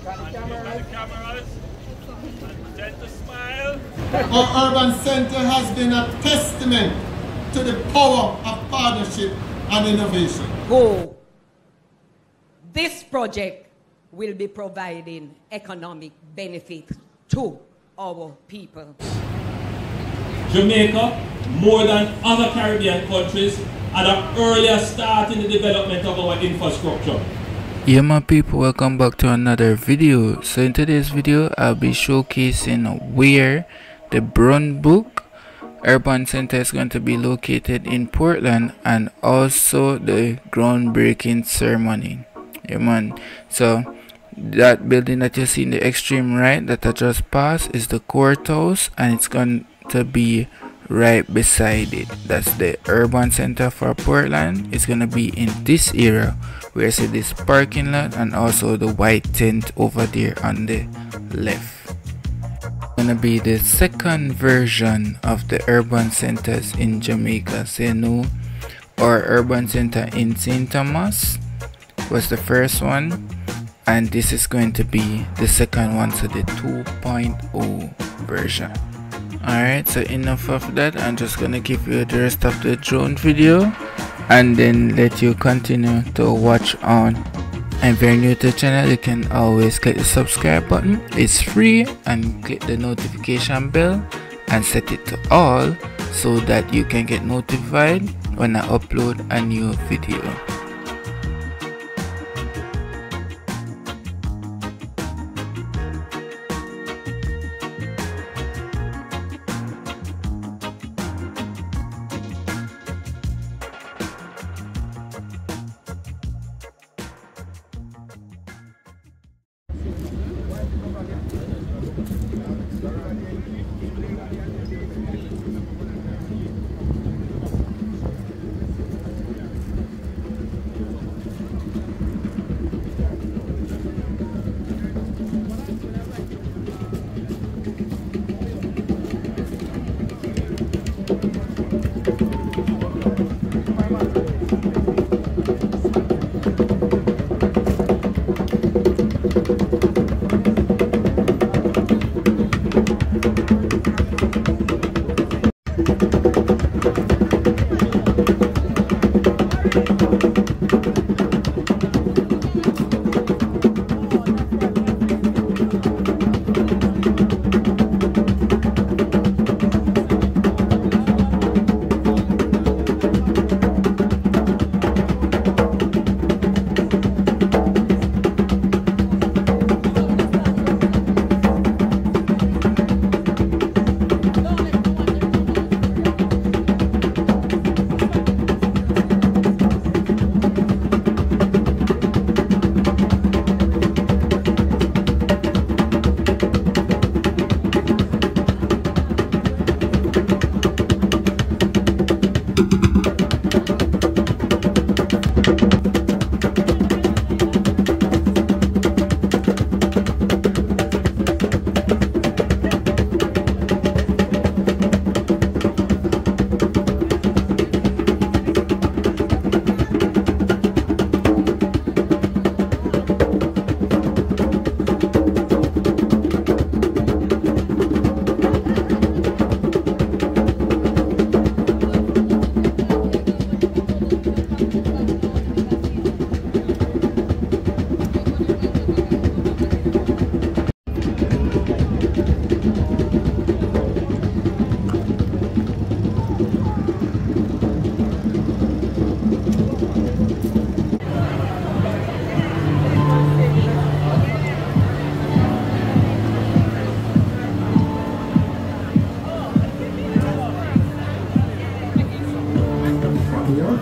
the cameras. Pretend to smile. Our urban center has been a testament to the power of partnership and innovation. Go. This project will be providing economic benefit to our people. Jamaica, more than other Caribbean countries, had an earlier start in the development of our infrastructure. Yeah, my people, welcome back to another video. So in today's video, I'll be showcasing where the Boundbrook Urban Center is going to be located in Portland, and also the groundbreaking ceremony. Yeah, man. So that building that you see in the extreme right that I just passed is the courthouse, and it's going to be right beside it. That's the urban center for Portland. It's gonna be in this area where you see this parking lot and also the white tent over there on the left. Gonna be the second version of the urban centers in Jamaica. So you know, our urban center in St. Thomas was the first one, and this is going to be the second one, so the 2.0 version. Alright, so enough of that. I'm just gonna give you the rest of the drone video and then let you continue to watch on. And if you're new to the channel, you can always click the subscribe button. It's free, and click the notification bell and set it to all so that you can get notified when I upload a new video.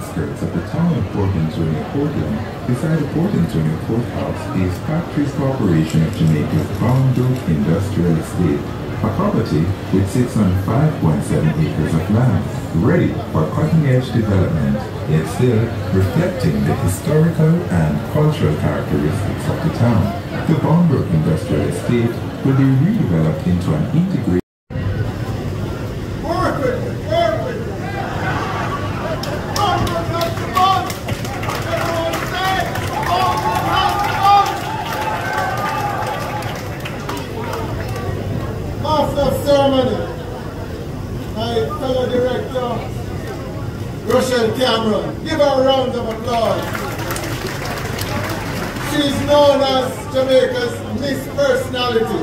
outskirts of the town of Portland, beside the Portland Courthouse, is Factories Corporation of Jamaica's Boundbrook Industrial Estate, a property which sits on 5.7 acres of land, ready for cutting-edge development, yet still reflecting the historical and cultural characteristics of the town. The Boundbrook Industrial Estate will be redeveloped into an integrated Cameron. Give her a round of applause. She's known as Jamaica's Miss Personality.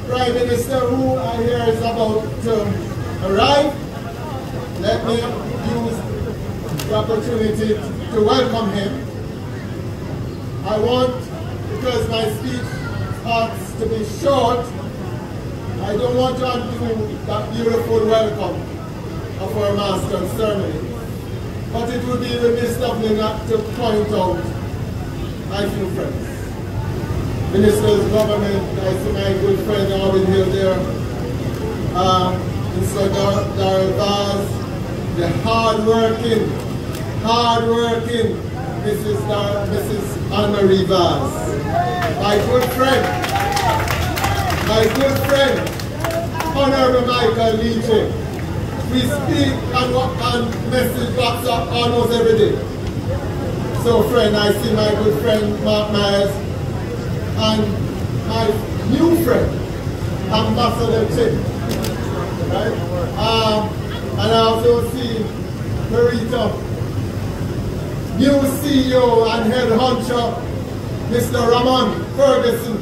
Prime Minister, who I hear is about to arrive, let me use the opportunity to welcome him. I want, because my speech has to be short, I don't want to undo that beautiful welcome of our master of ceremony. But it would be remiss of me not to point out my few friends. Ministers, government, I see my good friend Arvin Hill there, Mr. Darrell Vaz, the hard-working Mrs. Anne-Marie Vaz. My good friend, Honorable Michael Leachy. We speak and message box up almost every day. So friend, I see my good friend Mark Myers and my new friend, Ambassador Chip. Right? And I also see Marita, new CEO and head honcho, Mr. Ramon Ferguson.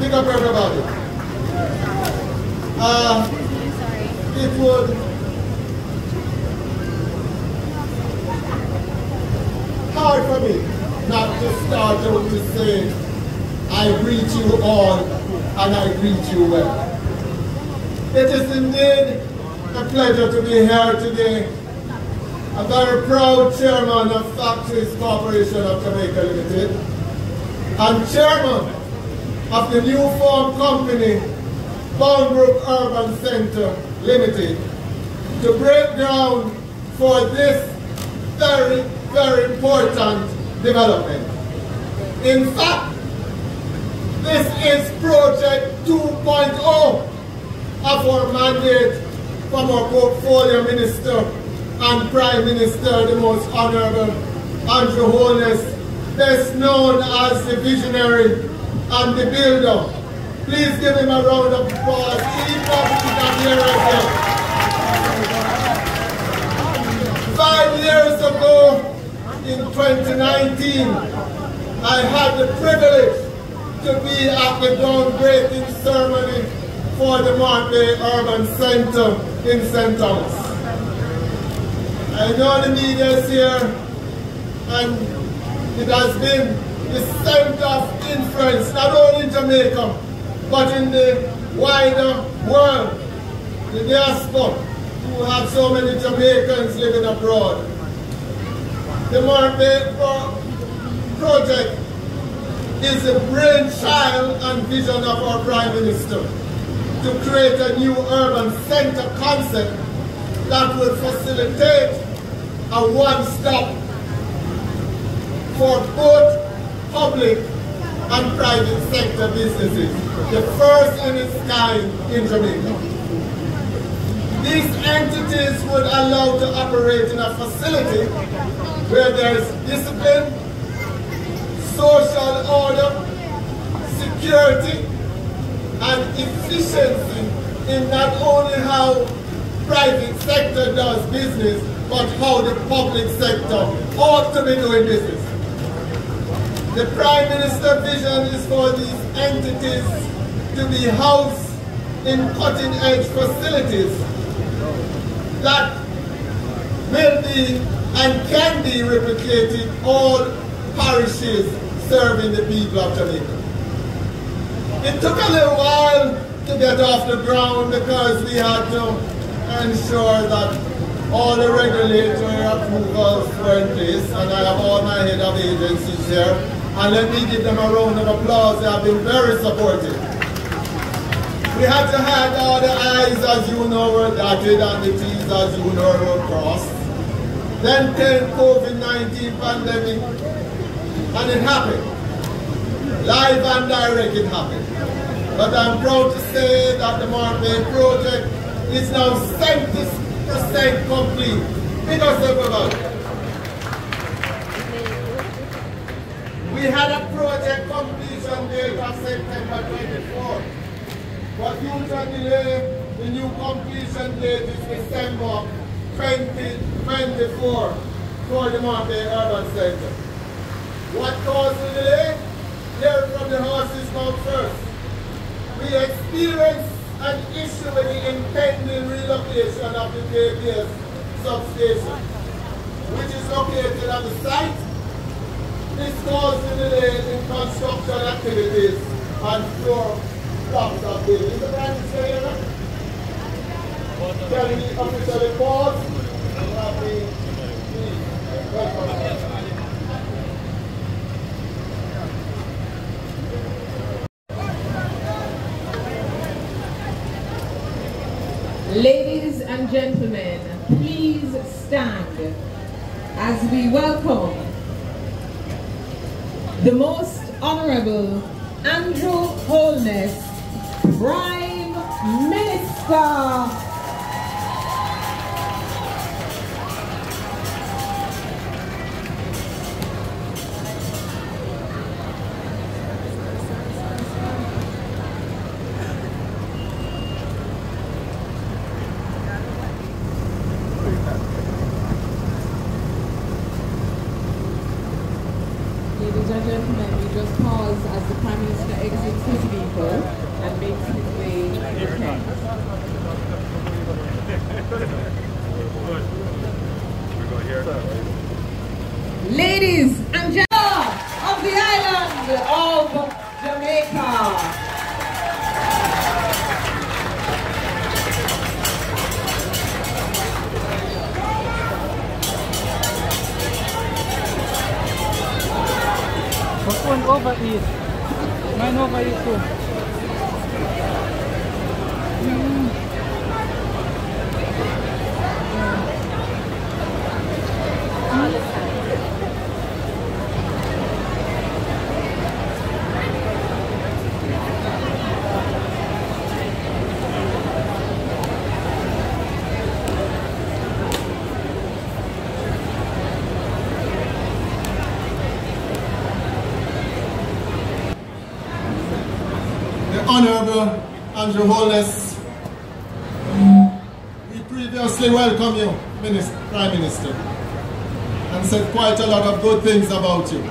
Pick up everybody. It would hard for me not to start out to say I greet you all and I greet you well. It is indeed a pleasure to be here today. A very proud chairman of Factories Corporation of Jamaica Limited and chairman of the new formed company Boundbrook Urban Centre Limited to break ground for this very, very important development. In fact, this is Project 2.0 of our mandate from our portfolio minister and Prime Minister, the most Honorable Andrew Holness, best known as the visionary and the builder. Please give him a round of applause. Even if he's not here right now. 5 years ago, in 2019, I had the privilege to be at the groundbreaking ceremony for the Mark Bay Urban Centre in St. Thomas. I know the media is here, and it has been the center of influence, not only in Jamaica, but in the wider world, the diaspora, who have so many Jamaicans living abroad. The Mark Bay project is the brainchild and vision of our Prime Minister to create a new urban centre concept that will facilitate a one-stop for both public and private sector businesses, the first in its kind in Jamaica. These entities would allow to operate in a facility where there is discipline, social order, security, and efficiency in not only how private sector does business, but how the public sector ought to be doing business. The Prime Minister's vision is for these entities to be housed in cutting-edge facilities that will be and can be replicated in all parishes serving the people of Jamaica. It took a little while to get off the ground because we had to ensure that all the regulatory approvals were in place, and I have all my head of agencies here, and let me give them a round of applause. They have been very supportive. We had to have all the I's, as you know, were dotted and the T's, as you know, were crossed. Then came COVID-19 pandemic, and it happened. Live and direct it happened. But I'm proud to say that the Mark Bay project is now 70% complete. Big yourself about it. We had a project completion date of September 24th. But due to delay, The new completion date is December 2024 for the Mount Bay Urban Center. What caused the delay? Hear from the horse's mouth first. We experienced an issue with the impending relocation of the KPS substation, which is located on the site. This caused the delay in construction activities and floor blocks of buildings. Can we officially pause? Ladies and gentlemen, please stand as we welcome the Most Honorable Andrew Holness, Prime Minister. Ladies and gentlemen, we just pause as the Prime Minister exits his vehicle and makes his way to the tent. Ladies and gentlemen of the island of Jamaica. One overeat. Mine overeat too. Honorable Andrew Holness, we previously welcomed you, Prime Minister, and said quite a lot of good things about you.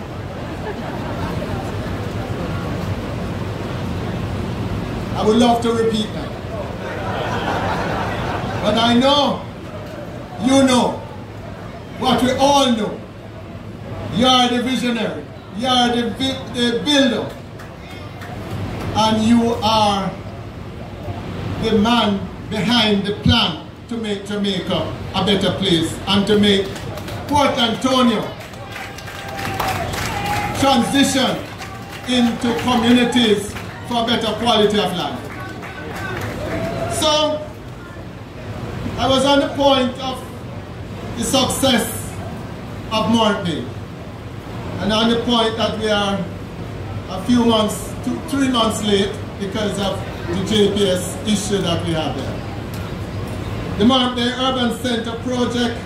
I would love to repeat that. But I know, you know, what we all know. You are the visionary, you are the builder, and you are the man behind the plan to make Jamaica a better place and to make Port Antonio transition into communities for better quality of life. So, I was on the point of the success of Mount Bay, and on the point that we are a few months, 3 months late because of the JPS issue that we have there. The Mount Bay Urban Center project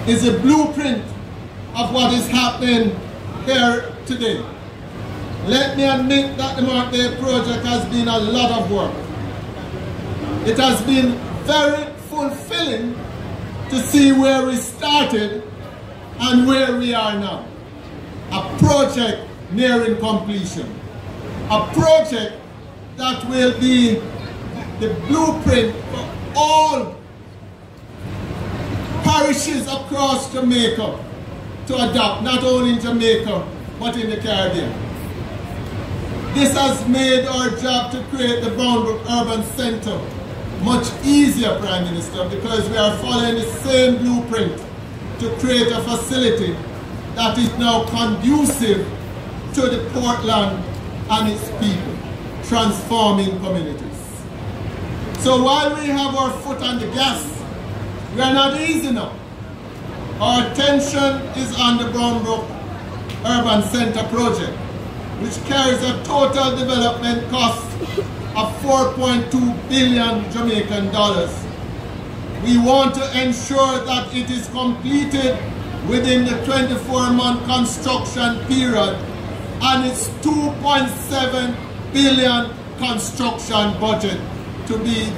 is a blueprint of what is happening here today. Let me admit that the Mount Bay project has been a lot of work. It has been very fulfilling to see where we started and where we are now. A project nearing completion. A project that will be the blueprint for all parishes across Jamaica to adopt, not only in Jamaica, but in the Caribbean. This has made our job to create the Boundbrook Urban Center much easier, Prime Minister, because we are following the same blueprint to create a facility that is now conducive to the Portland and its people, transforming communities. So while we have our foot on the gas, we are not easy now. Our attention is on the Boundbrook Urban Center project, which carries a total development cost of 4.2 billion Jamaican dollars. We want to ensure that it is completed within the 24-month construction period and its 2.7 billion construction budget to be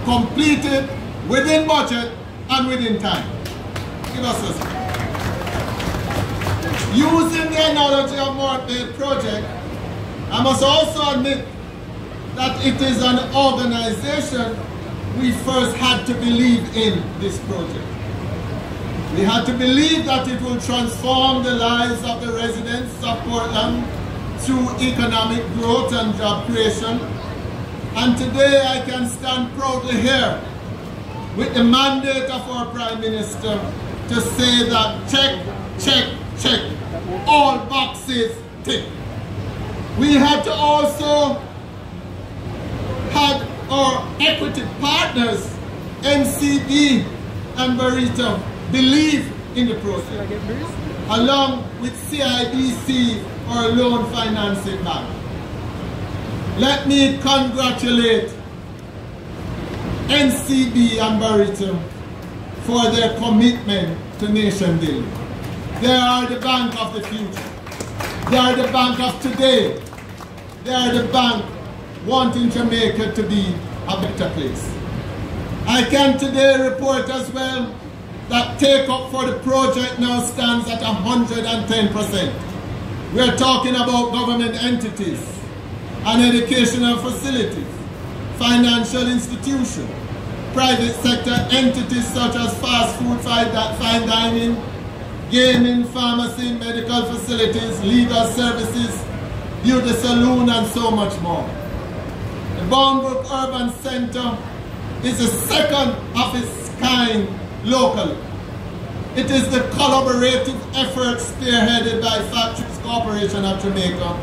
completed within budget and within time. Give us a second. Using the analogy of North Bay project, I must also admit that it is an organization we first had to believe in this project. We had to believe that it will transform the lives of the residents of Portland through economic growth and job creation. And today I can stand proudly here with the mandate of our Prime Minister to say that check, check, check, all boxes tick. We had to also have our equity partners, MCB and Barito, believe in the project, along with CIBC, our loan financing bank. Let me congratulate MCB and Barito for their commitment to nation building. They are the bank of the future. They are the bank of today. They are the bank wanting Jamaica to be a better place. I can today report as well that take-up for the project now stands at 110%. We are talking about government entities and educational facilities, financial institutions, private sector entities such as fast food, fine dining, gaming, pharmacy, medical facilities, legal services, beauty saloon, and so much more. The Boundbrook Urban Center is the second of its kind locally. It is the collaborative effort spearheaded by Factories Corporation of Jamaica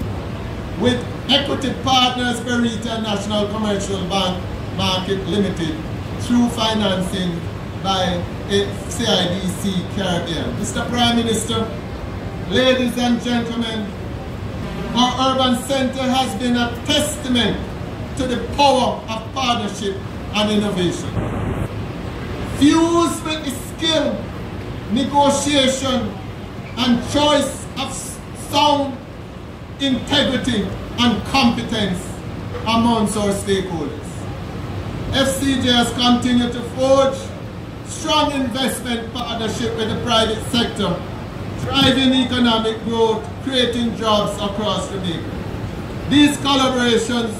with equity partners Barito National Commercial Bank Market Limited through financing by CIBC Caribbean. Mr. Prime Minister, ladies and gentlemen, our urban center has been a testament to the power of partnership and innovation. Fused with the skill, negotiation, and choice of sound integrity and competence amongst our stakeholders. FCJ has continued to forge strong investment partnership with the private sector, driving economic growth, creating jobs across Jamaica. These collaborations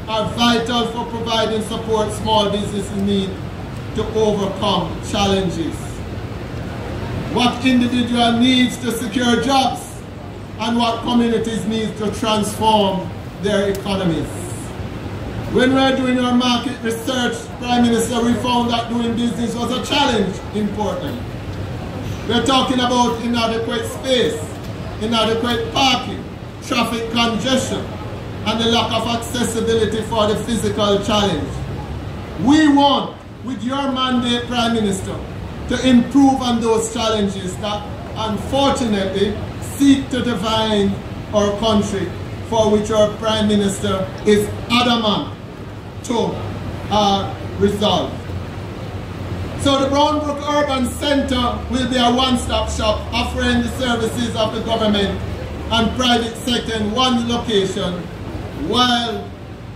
are vital for providing support small businesses need to overcome challenges. What individual needs to secure jobs and what communities need to transform their economies. When we were doing our market research, Prime Minister, we found that doing business was a challenge in Portland. We're talking about inadequate space, inadequate parking, traffic congestion, and the lack of accessibility for the physical challenge. We want, with your mandate, Prime Minister, to improve on those challenges that unfortunately seek to divide our country, for which our Prime Minister is adamant to resolve. So the Boundbrook Urban Center will be a one-stop shop offering the services of the government and private sector in one location while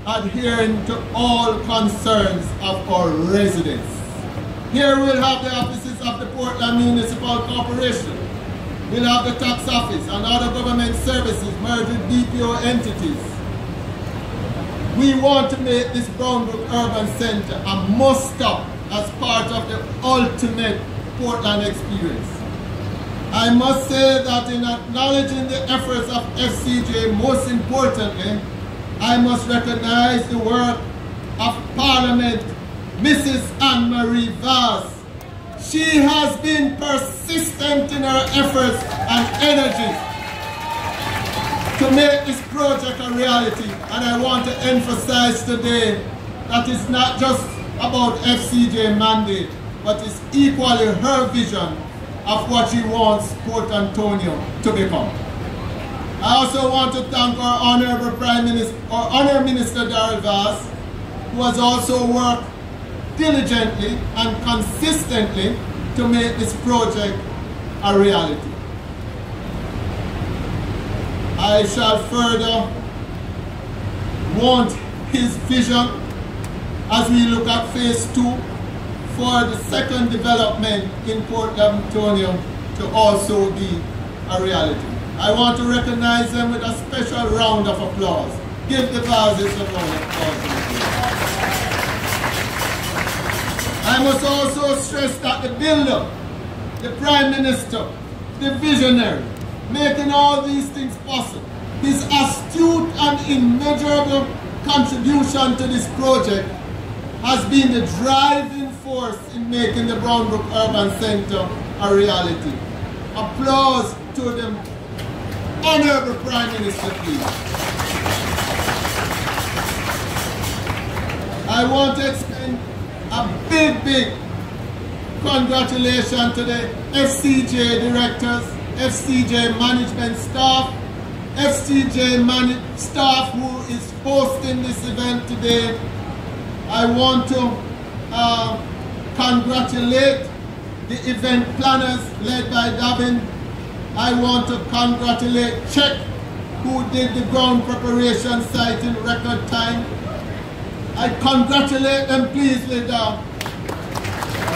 adhering to all concerns of our residents. Here we'll have the offices of the Portland Municipal Corporation. We'll have the tax office and other government services merged with BPO entities. We want to make this Boundbrook Urban Center a must-stop as part of the ultimate Portland experience. I must say that in acknowledging the efforts of FCJ, most importantly, I must recognize the work of Parliament, Mrs. Anne-Marie Vaz. She has been persistent in her efforts and energy to make this project a reality. And I want to emphasize today that it's not just about FCJ mandate, but it's equally her vision of what she wants Port Antonio to become. I also want to thank our Honorable Prime Minister, our Honourable Minister Darrell Vaz, who has also worked diligently and consistently to make this project a reality. I shall further want his vision as we look at phase 2 for the second development in Port Antonio to also be a reality. I want to recognize them with a special round of applause. Give the Vases a round of applause. I must also stress that the builder, the Prime Minister, the visionary, making all these things possible, his astute and immeasurable contribution to this project has been the driving force in making the Boundbrook Urban Center a reality. Applause to the Honorable Prime Minister, please. I want to extend a big congratulations to the FCJ directors, FCJ management staff, FCJ staff who is hosting this event today. I want to congratulate the event planners led by Davin. I want to congratulate Czech, who did the ground preparation site in record time. I congratulate them, please, with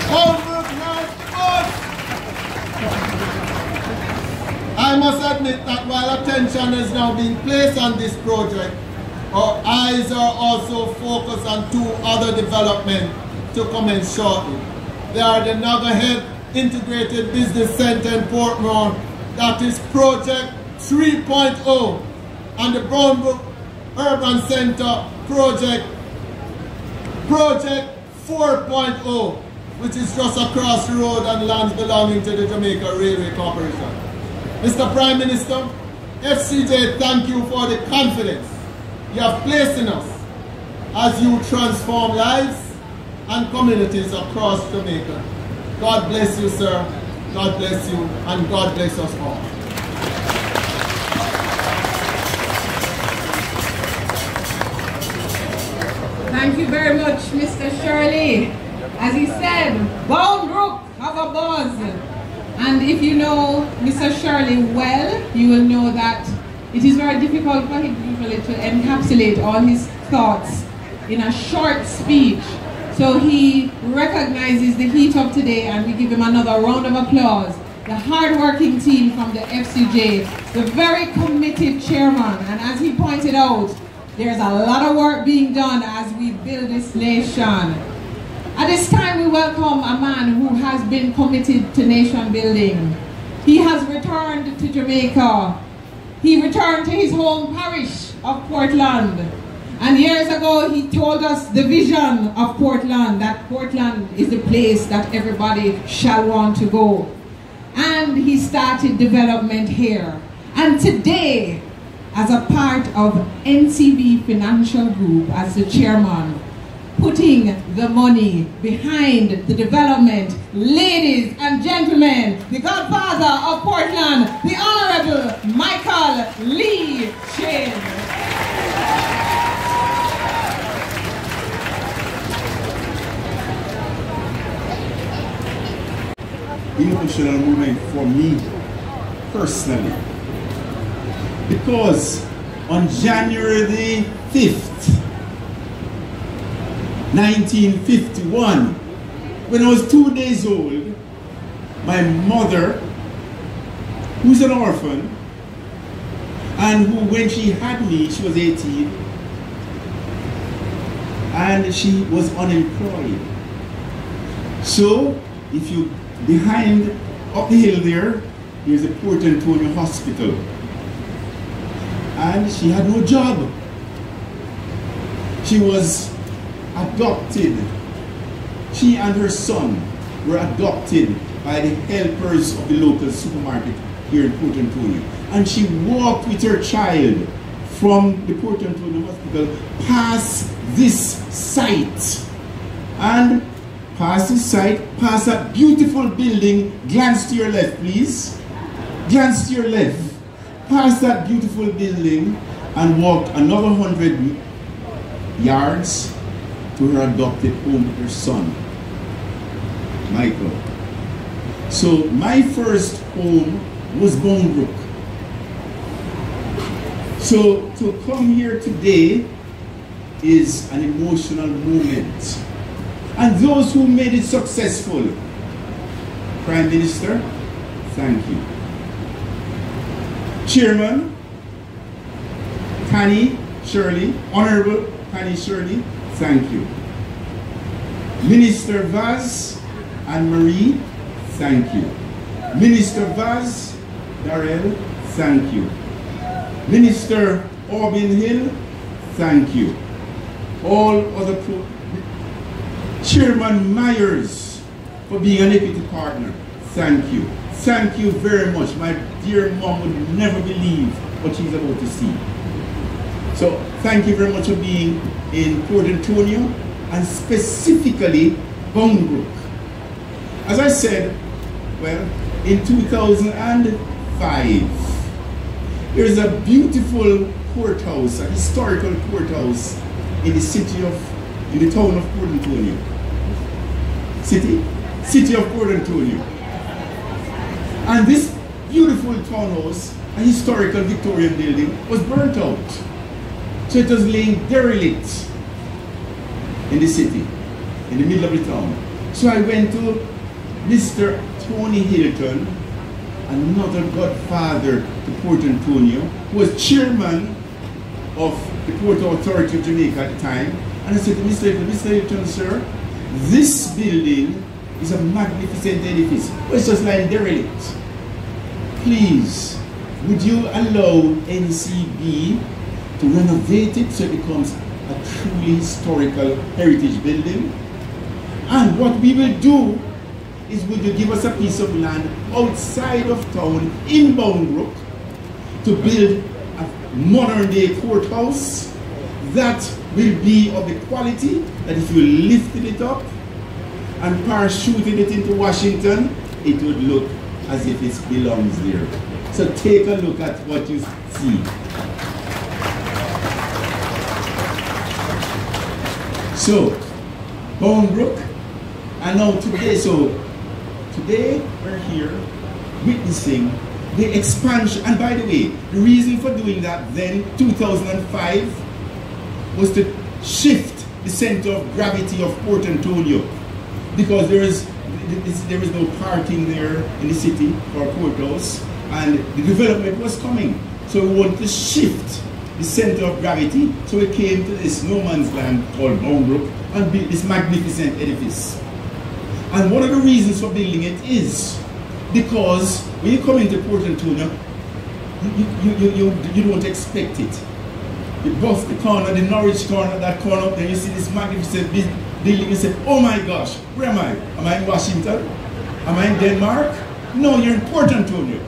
Boundbrook North Bus. I must admit that while attention is now being placed on this project, our eyes are also focused on 2 other developments to commence shortly. They are the Nagahead Integrated Business Center in Portmore, that is Project 3.0, and the Boundbrook Urban Center Project 4.0, which is just across the road and lands belonging to the Jamaica Railway Corporation. Mr. Prime Minister, FCJ, thank you for the confidence you have placed in us as you transform lives and communities across Jamaica. God bless you, sir. God bless you, and God bless us all. Thank you very much, Mr. Shirley. As he said, Boundbrook have a buzz. And if you know Mr. Shirley well, you will know that it is very difficult for him usually to encapsulate all his thoughts in a short speech. So he recognizes the heat of today, and we give him another round of applause. The hard-working team from the FCJ, the very committed chairman, and as he pointed out, there's a lot of work being done as we build this nation. At this time, we welcome a man who has been committed to nation building. He has returned to Jamaica. He returned to his home parish of Portland. And years ago, he told us the vision of Portland, that Portland is the place that everybody shall want to go. And he started development here. And today, as a part of NCB Financial Group, as the chairman, putting the money behind the development, ladies and gentlemen, the godfather of Portland, the Honorable Michael Lee Chin. Emotional moment for me personally, because on January the 5th, 1951, when I was 2 days old, my mother, who's an orphan, and who, when she had me, she was 18, and she was unemployed. So, if you behind, up the hill there's a Port Antonio hospital. And she had no job. She was adopted. She and her son were adopted by the helpers of the local supermarket here in Port Antonio. And she walked with her child from the Port Antonio hospital past this site. And past this site, past that beautiful building, glance to your left, please. Glance to your left. Past that beautiful building and walked another 100 yards to her adopted home with her son, Michael. So my first home was Boundbrook. So to come here today is an emotional moment. And those who made it successful, Prime Minister, thank you. Chairman, Tanny Shirley, Honorable Tanny Shirley, thank you. Minister Vaz and Marie, thank you. Minister Vaz, Darrell, thank you. Minister Aubin Hill, thank you. All other Chairman Myers for being an equity partner, thank you. Thank you very much. My dear mom would never believe what she's about to see. So thank you very much for being in Port Antonio and specifically Boundbrook. As I said, well, in 2005, there's a beautiful courthouse, a historical courthouse in the town of Port Antonio. City of Port Antonio. And this beautiful townhouse, a historical Victorian building, was burnt out. So it was laying derelict in the city, in the middle of the town. So I went to Mr. Tony Hilton, another godfather to Port Antonio, who was chairman of the Port Authority of Jamaica at the time. And I said to Mr. Hilton, sir, this building is a magnificent edifice, but it's just lying derelict. Please, would you allow NCB to renovate it so it becomes a truly historical heritage building? And what we will do is, would you give us a piece of land outside of town in Boundbrook to build a modern day courthouse that will be of the quality that if you lifted it up and parachuted it into Washington, it would look as if it belongs there. So take a look at what you see. So, Boundbrook, and now today, today we're here witnessing the expansion. And by the way, the reason for doing that then, 2005, was to shift the center of gravity of Port Antonio, because there is no parking there in the city for a courthouse, and the development was coming. So we wanted to shift the center of gravity, so we came to this no man's land called Boundbrook and built this magnificent edifice. And one of the reasons for building it is because when you come into Port Antonio, you don't expect it. You bust the corner, the Norwich corner, that corner, then you see this magnificent building, you say, oh my gosh, where am I? Am I in Washington? Am I in Denmark? No, you're in Port Antonio.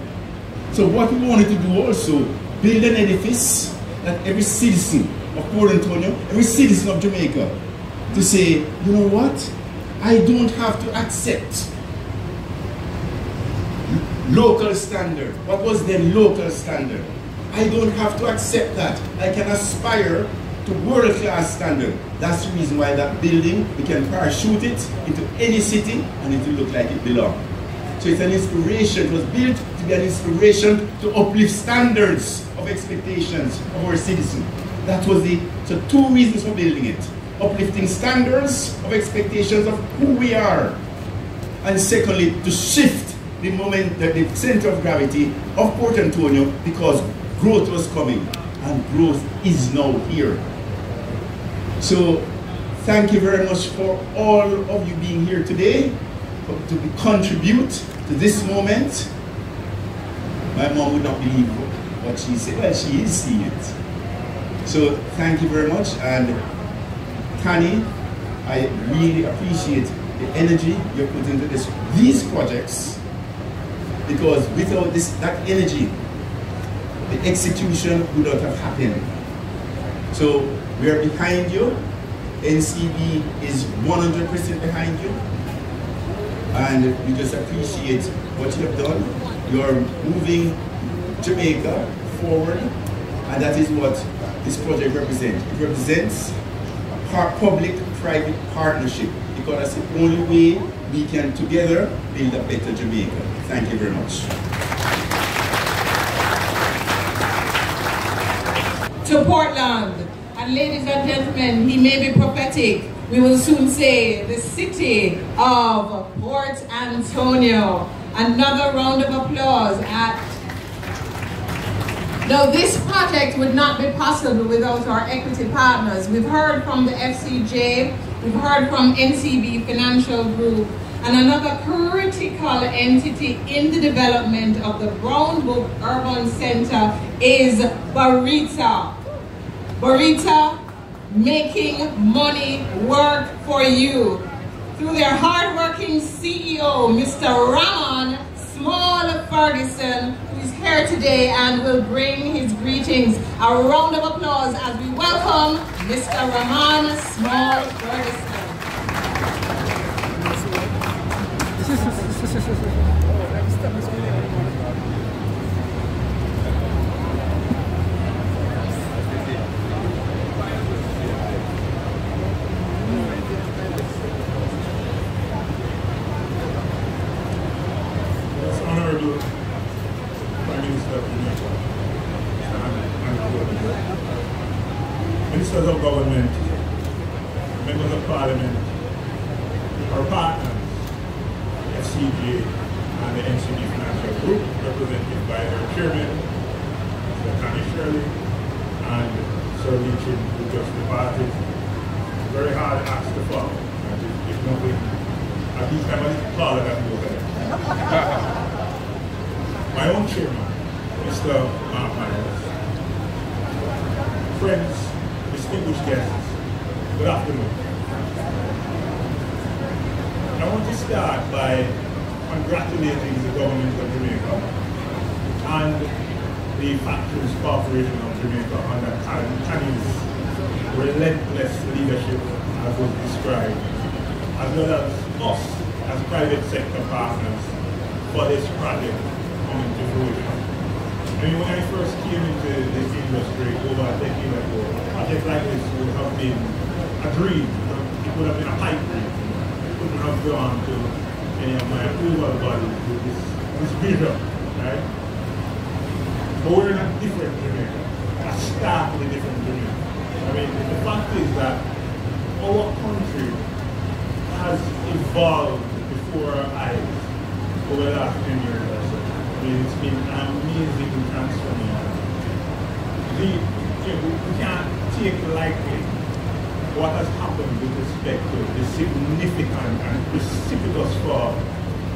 So what we wanted to do also, build an edifice that every citizen of Port Antonio, every citizen of Jamaica, to say, you know what? I don't have to accept local standard. What was the local standard? I don't have to accept that. I can aspire to world-class standard. That's the reason why that building, we can parachute it into any city and it will look like it belongs. So it's an inspiration. It was built to be an inspiration to uplift standards of expectations of our citizens. That was so two reasons for building it. Uplifting standards of expectations of who we are. And secondly, to shift the center of gravity of Port Antonio, because growth was coming and growth is now here. So thank you very much for all of you being here today, to contribute to this moment. My mom would not believe what she said. Well, she is seeing it. So thank you very much. And Tanny, I really appreciate the energy you put into these projects, because without that energy, the execution would not have happened. So we are behind you. NCB is 100% behind you. And we just appreciate what you have done. You are moving Jamaica forward, and that is what this project represents. It represents a public-private partnership, because that's the only way we can together build a better Jamaica. Thank you very much. To Portland, and And ladies and gentlemen, he may be prophetic. We will soon say the city of Port Antonio. Another round of applause at... Now, this project would not be possible without our equity partners. We've heard from the FCJ, we've heard from NCB Financial Group, and another critical entity in the development of the Boundbrook Urban Center is Barita. Barita making money work for you through their hard-working CEO, Mr. Ramon Small Ferguson, who is here today and will bring his greetings. A round of applause as we welcome Mr. Ramon Small Ferguson. Honorable Prime Minister of Jamaica, Ministers of Government, Members of Parliament, our partners, FCJ and the NCB Financial Group, represented by their chairman, Mr. Connie Shirley, and Sir Leachin, who just departed. Very hard act to follow. If nothing, at least I'm a little taller than you there. My own chairman, Mr. Mark Myers. Friends, distinguished guests, good afternoon. I want to start by congratulating the government of Jamaica and the Factories Corporation of Jamaica under Connie's relentless leadership, as was described, as well as us as private sector partners for this project coming to fruition. I mean, when I first came into this industry over a decade ago, a project like this would have been a dream. It would have been a pipe dream. I couldn't have gone to any of my approval bodies with this vision, right? But we're in a different Jamaica, a starkly different Jamaica. I mean, the fact is that our country has evolved before our eyes over the last 10 years or so. I mean, it's been an amazing transformation. We can't take lightly what has happened with respect to the significant and precipitous fall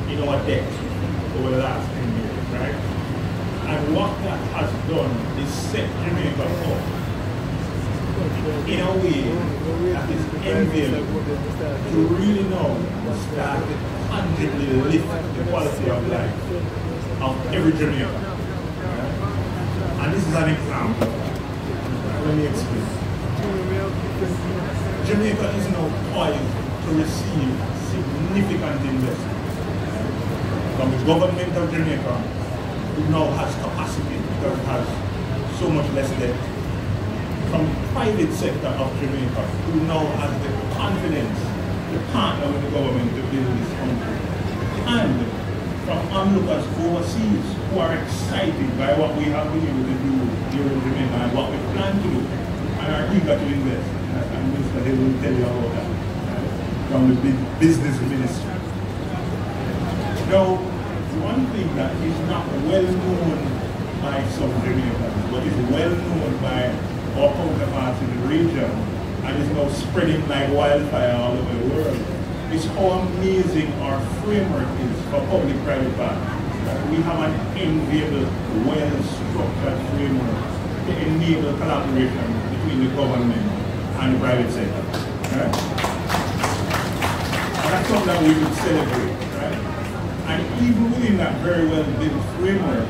in our debt over the last 10 years, right? And what that has done is set Jamaica up in a way that is enviable to really now start to tangibly lift the quality of life of every Jamaican. And this is an example. Let me explain. Jamaica is now poised to receive significant investment from the government of Jamaica, who now has capacity because it has so much less debt, from the private sector of Jamaica, who now has the confidence to partner with the government to build this country, and from onlookers overseas who are excited by what we have been able to do here in Jamaica and what we plan to do, and are eager to invest. And Mr. Hill will tell you about that from the business ministry. Now, one thing that is not well known by some Jamaicans, but is well known by our counterparts in the region, and is now spreading like wildfire all over the world, is how amazing our framework is for public-private partnerships. We have an enviable, well-structured framework to enable collaboration between the government and the private sector. Right? And that's something that we should celebrate. Right? And even within that very well-built framework,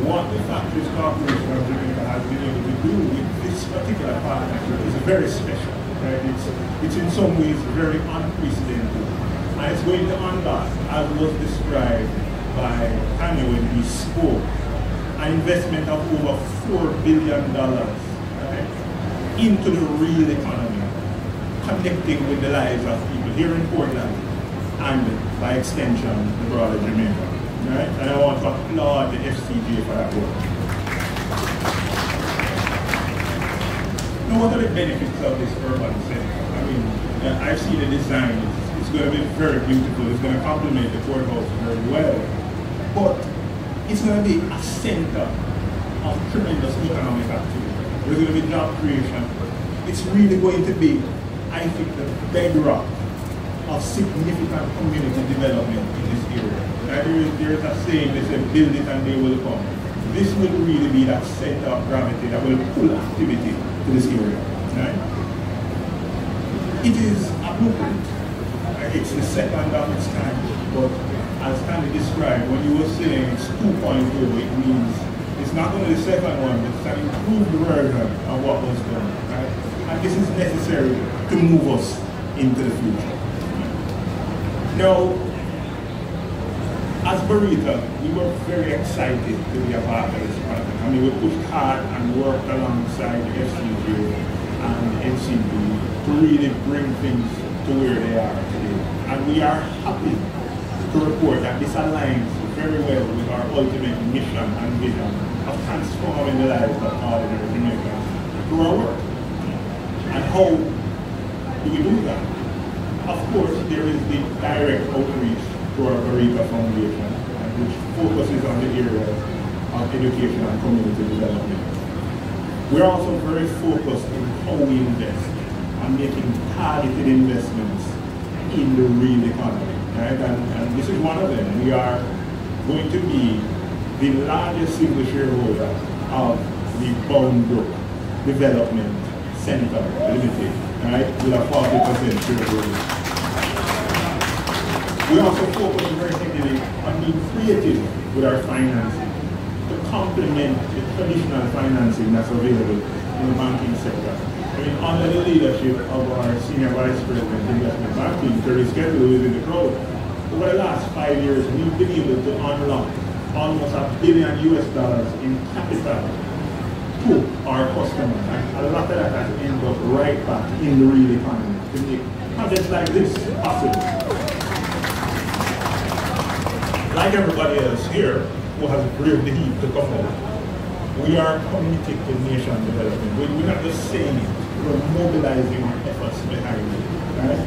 what the Factories Corporation of Jamaica has been able to do with this particular partnership is very special. Right? It's in some ways very unprecedented. And it's going to unlock, as was described by Kanye when he spoke, an investment of over $4 billion, right, into the real economy, connecting with the lives of people here in Portland and by extension the broader Jamaica. Right? And I want to applaud the FCJ for that work. Now, what are the benefits of this urban center? I mean, I've seen the design. It's going to be very beautiful. It's going to complement the courthouse very well. But it's going to be a center of tremendous economic activity. There's going to be job creation. It's really going to be, I think, the bedrock of significant community development in this area. There is a saying, they say, build it and they will come. This will really be that center of gravity that will pull activity to this area. Right? It is a blueprint. It's the second of its kind, but as Stanley described, when you were saying it's 2.0, it means it's not only the second one, but it's an improved version of what was done. Right? And this is necessary to move us into the future. Now, as Burrito, we were very excited to be a part of this project. I mean, we pushed hard and worked alongside the FCG and NCB to really bring things to where they are today. And we are happy to report that this aligns very well with our ultimate mission and vision of transforming the lives of ordinary Jamaicans through our work. And how do we do that? Of course, there is the direct outreach to our Burrito Foundation, which focuses on the areas of education and community development. We're also very focused on how we invest and making targeted investments in the real economy. Right? And this is one of them. We are going to be the largest single shareholder of the Boundbrook Development Center Limited, right? With a 40% shareholder. We also focus very heavily on being creative with our financing to complement the traditional financing that's available in the banking sector. I mean, under the leadership of our Senior Vice President of Investment Banking, Terry Skettle, who is in the crowd, over the last 5 years, we've been able to unlock almost $1 billion in capital to our customers. And a lot of that has ended up right back in the real economy to make projects like this possible. Like everybody else here who has braved the heat to come out, we are committed to nation development. We're not just saying it, we're mobilizing our efforts behind it. Right?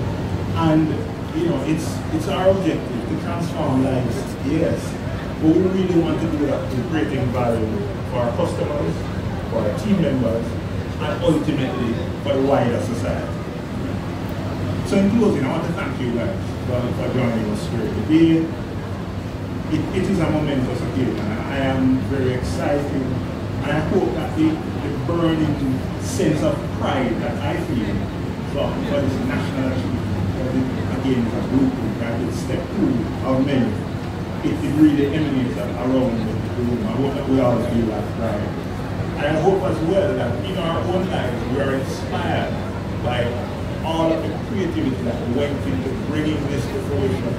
And you know, it's our objective to transform lives, yes, but we really want to do that through creating value for our customers, for our team members, and ultimately for the wider society. So in closing, I want to thank you guys for joining us here today. It is a momentous occasion, and I am very excited, and I hope that the burning sense of pride that I feel for this national achievement, again, is a blueprint, right? It's step 2 of many. It really emanates around the room. I hope that we all feel that pride. And I hope as well that in our own lives we are inspired by all of the creativity that went into bringing this to fruition.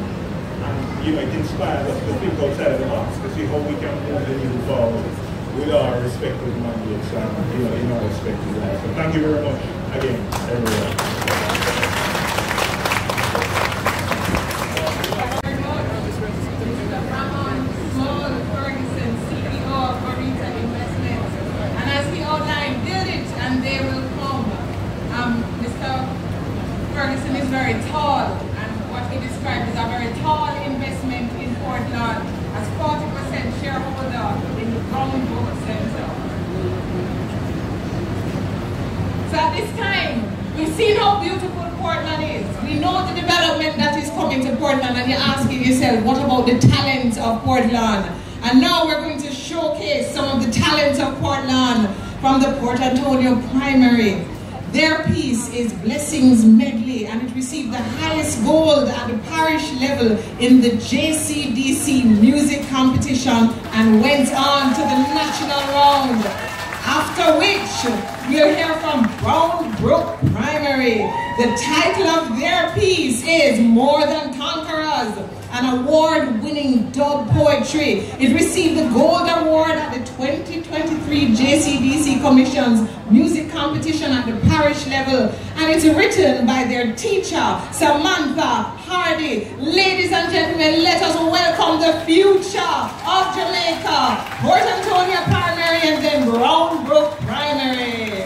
And you know, it inspires us to think outside of the box to see how we can move the needle forward with our respective mandates and you know, in our respective lives. So thank you very much again, everyone. Ferguson is very tall, and what he described is a very tall investment in Portland as 40% shareholder in the Boundbrook Center. So at this time, we've seen how beautiful Portland is. We know the development that is coming to Portland, and you're asking yourself, what about the talents of Portland? And now we're going to showcase some of the talents of Portland from the Port Antonio primary. Their piece is Blessings Medley, and it received the highest gold at the parish level in the JCDC music competition and went on to the national round. After which, we'll hear from Boundbrook Primary. The title of their piece is More Than Conquerors, an award-winning dub poetry. It received the Gold Award at the 2023 JCDC Commission's music competition at the parish level, and it's written by their teacher, Samantha Hardy. Ladies and gentlemen, let us welcome the future of Jamaica, Port Antonio Primary and then Boundbrook Primary.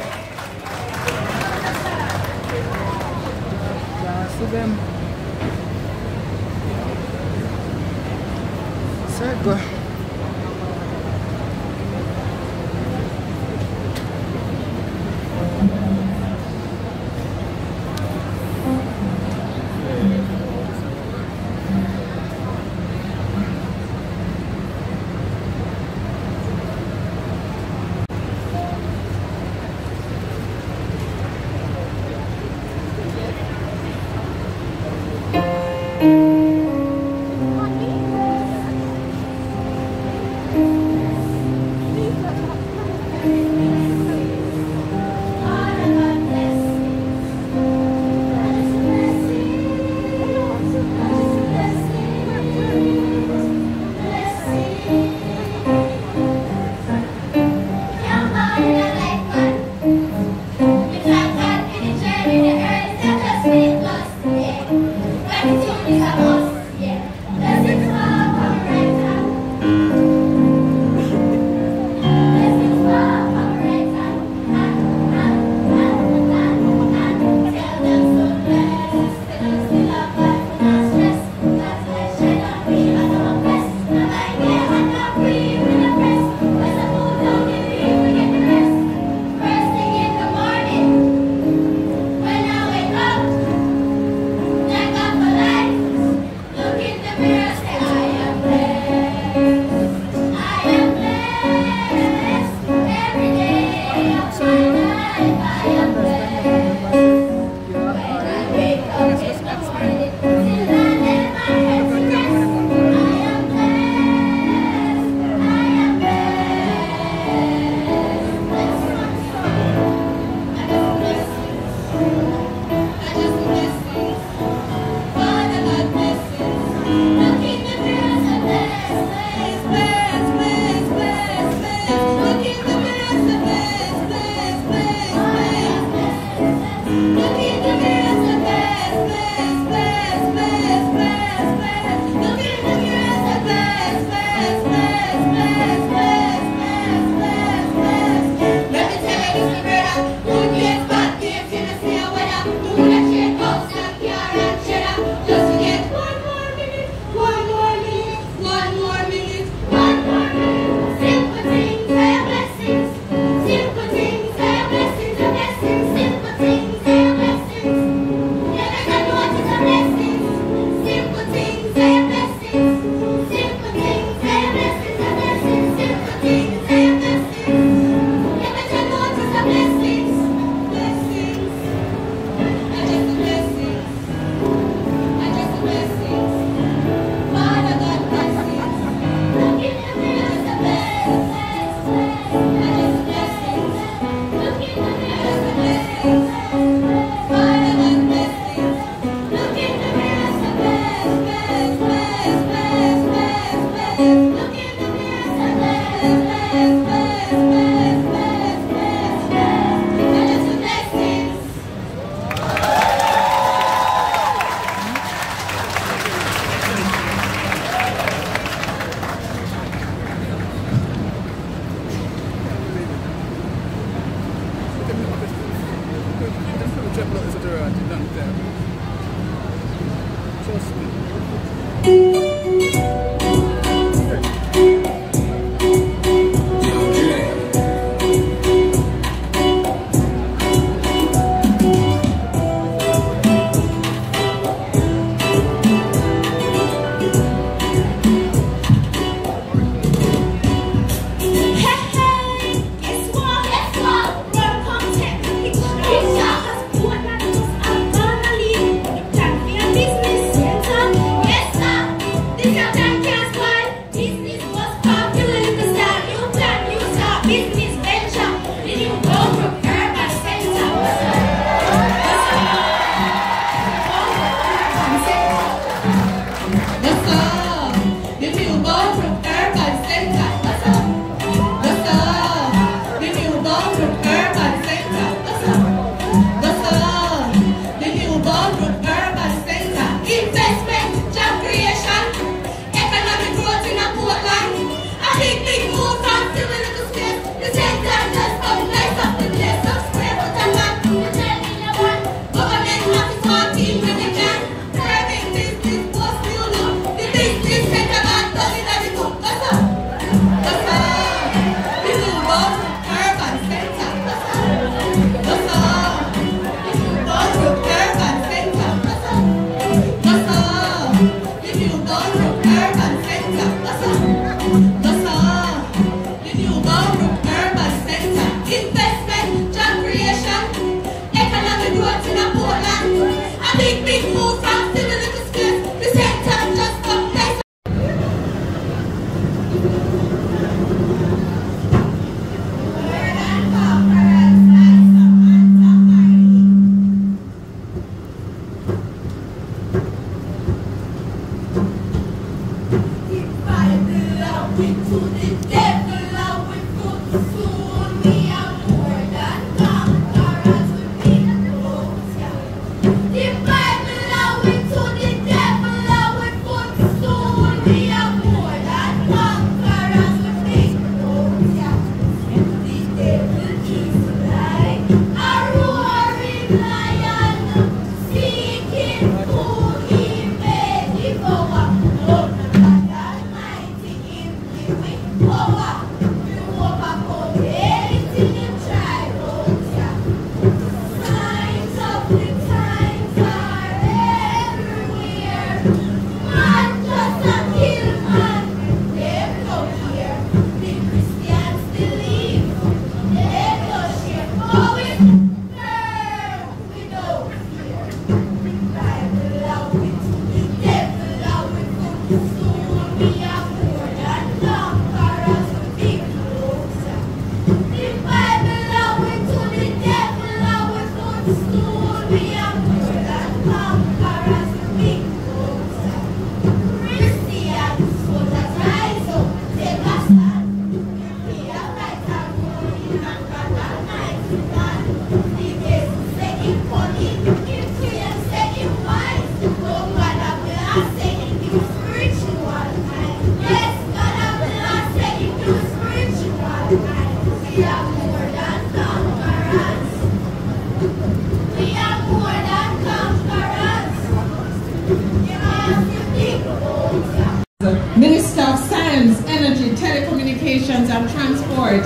Minister of Science, Energy, Telecommunications and Transport.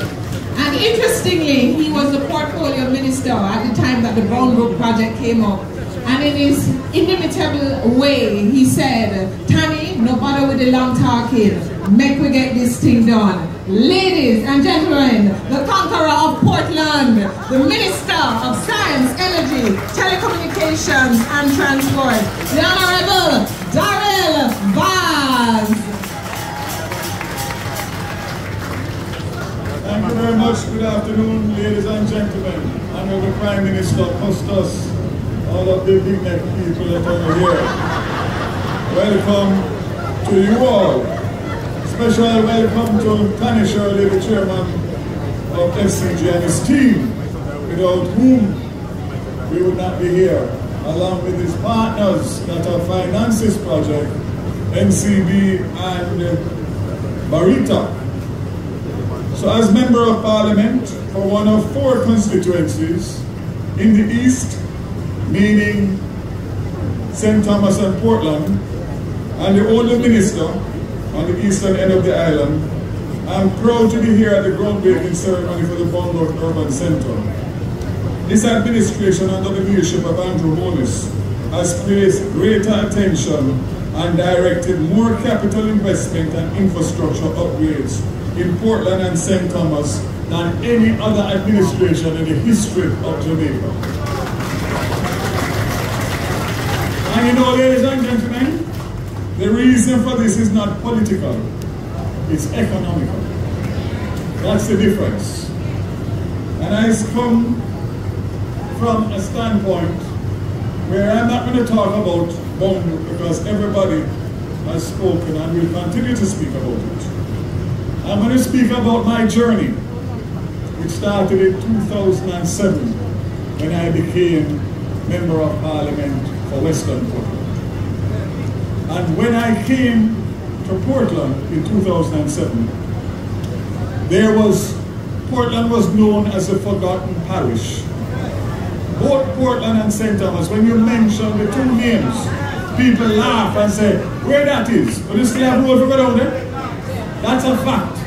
And interestingly, he was the portfolio minister at the time that the Boundbrook project came up. And in his inimitable way, he said, Tammy, no bother with the long talking, make we get this thing done. Ladies and gentlemen, the conqueror of Portland, the Minister of Science, Energy, Telecommunications and Transport, the Honorable Darrell Vaz. Thank you very much. Good afternoon, ladies and gentlemen. Honorable Prime Minister Costas, all of the big neck people that are here. Welcome to you all. Special welcome to Connie Shirley, the chairman of FCG and his team, without whom we would not be here, along with his partners that have financed this project, NCB and Barita. So as Member of Parliament for one of 4 constituencies in the East, meaning St. Thomas and Portland, and the only minister on the eastern end of the island, I'm proud to be here at the groundbreaking ceremony for the Boundbrook Urban Center. This administration under the leadership of Andrew Holness has placed greater attention and directed more capital investment and infrastructure upgrades in Portland and St. Thomas than any other administration in the history of Jamaica. And you know, ladies and gentlemen, the reason for this is not political, it's economical. That's the difference. And I come from a standpoint where I'm not going to talk about Boundbrook because everybody has spoken and will continue to speak about it. I'm going to speak about my journey, which started in 2007 when I became Member of Parliament for Western Portland. And when I came to Portland in 2007, Portland was known as a forgotten parish. Both Portland and St. Thomas, when you mention the 2 names, people laugh and say, where that is? Will you still have road to go down there? That's a fact.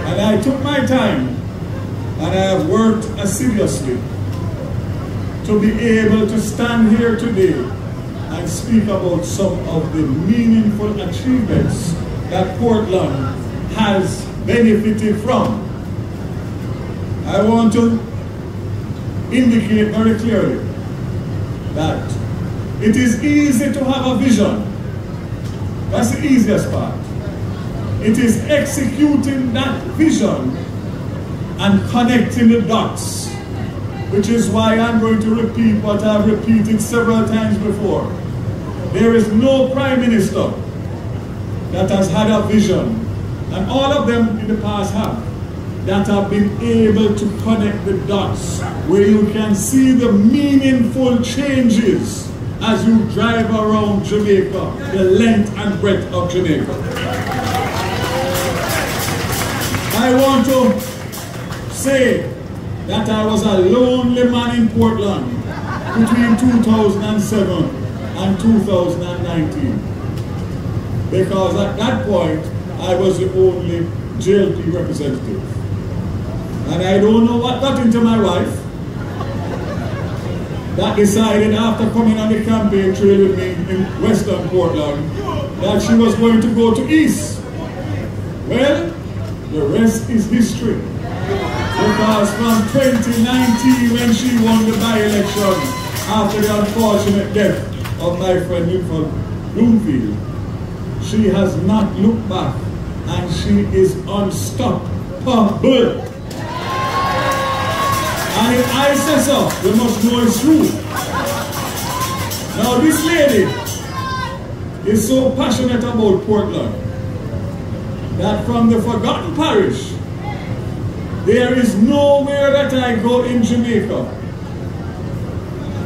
And I took my time and I have worked assiduously to be able to stand here today and speak about some of the meaningful achievements that Portland has benefited from. I want to indicate very clearly that it is easy to have a vision. That's the easiest part. It is executing that vision and connecting the dots, which is why I'm going to repeat what I've repeated several times before. There is no Prime Minister that has had a vision and all of them in the past that have been able to connect the dots, where you can see the meaningful changes as you drive around Jamaica, the length and breadth of Jamaica. I want to say that I was a lonely man in Portland between 2007 and 2019. Because at that point, I was the only JLP representative. And I don't know what got into my wife that decided after coming on the campaign trail with me in Western Portland that she was going to go to East. Well, the rest is history. Because from 2019, when she won the by-election after the unfortunate death of my friend Linford Bloomfield, she has not looked back, and she is unstoppable. And if I say so, you must know it's true. Now this lady is so passionate about Portland that from the forgotten parish, there is nowhere that I go in Jamaica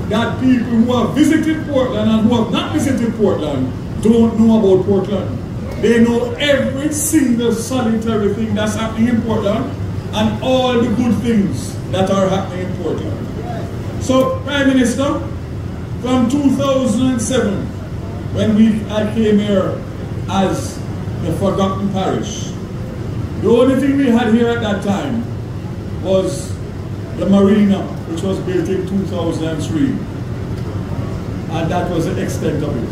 that people who have visited Portland and who have not visited Portland don't know about Portland. They know every single solitary thing that's happening in Portland and all the good things that are happening in Portland. So, Prime Minister, from 2007, when I came here as the forgotten parish, the only thing we had here at that time was the marina, which was built in 2003. And that was the extent of it.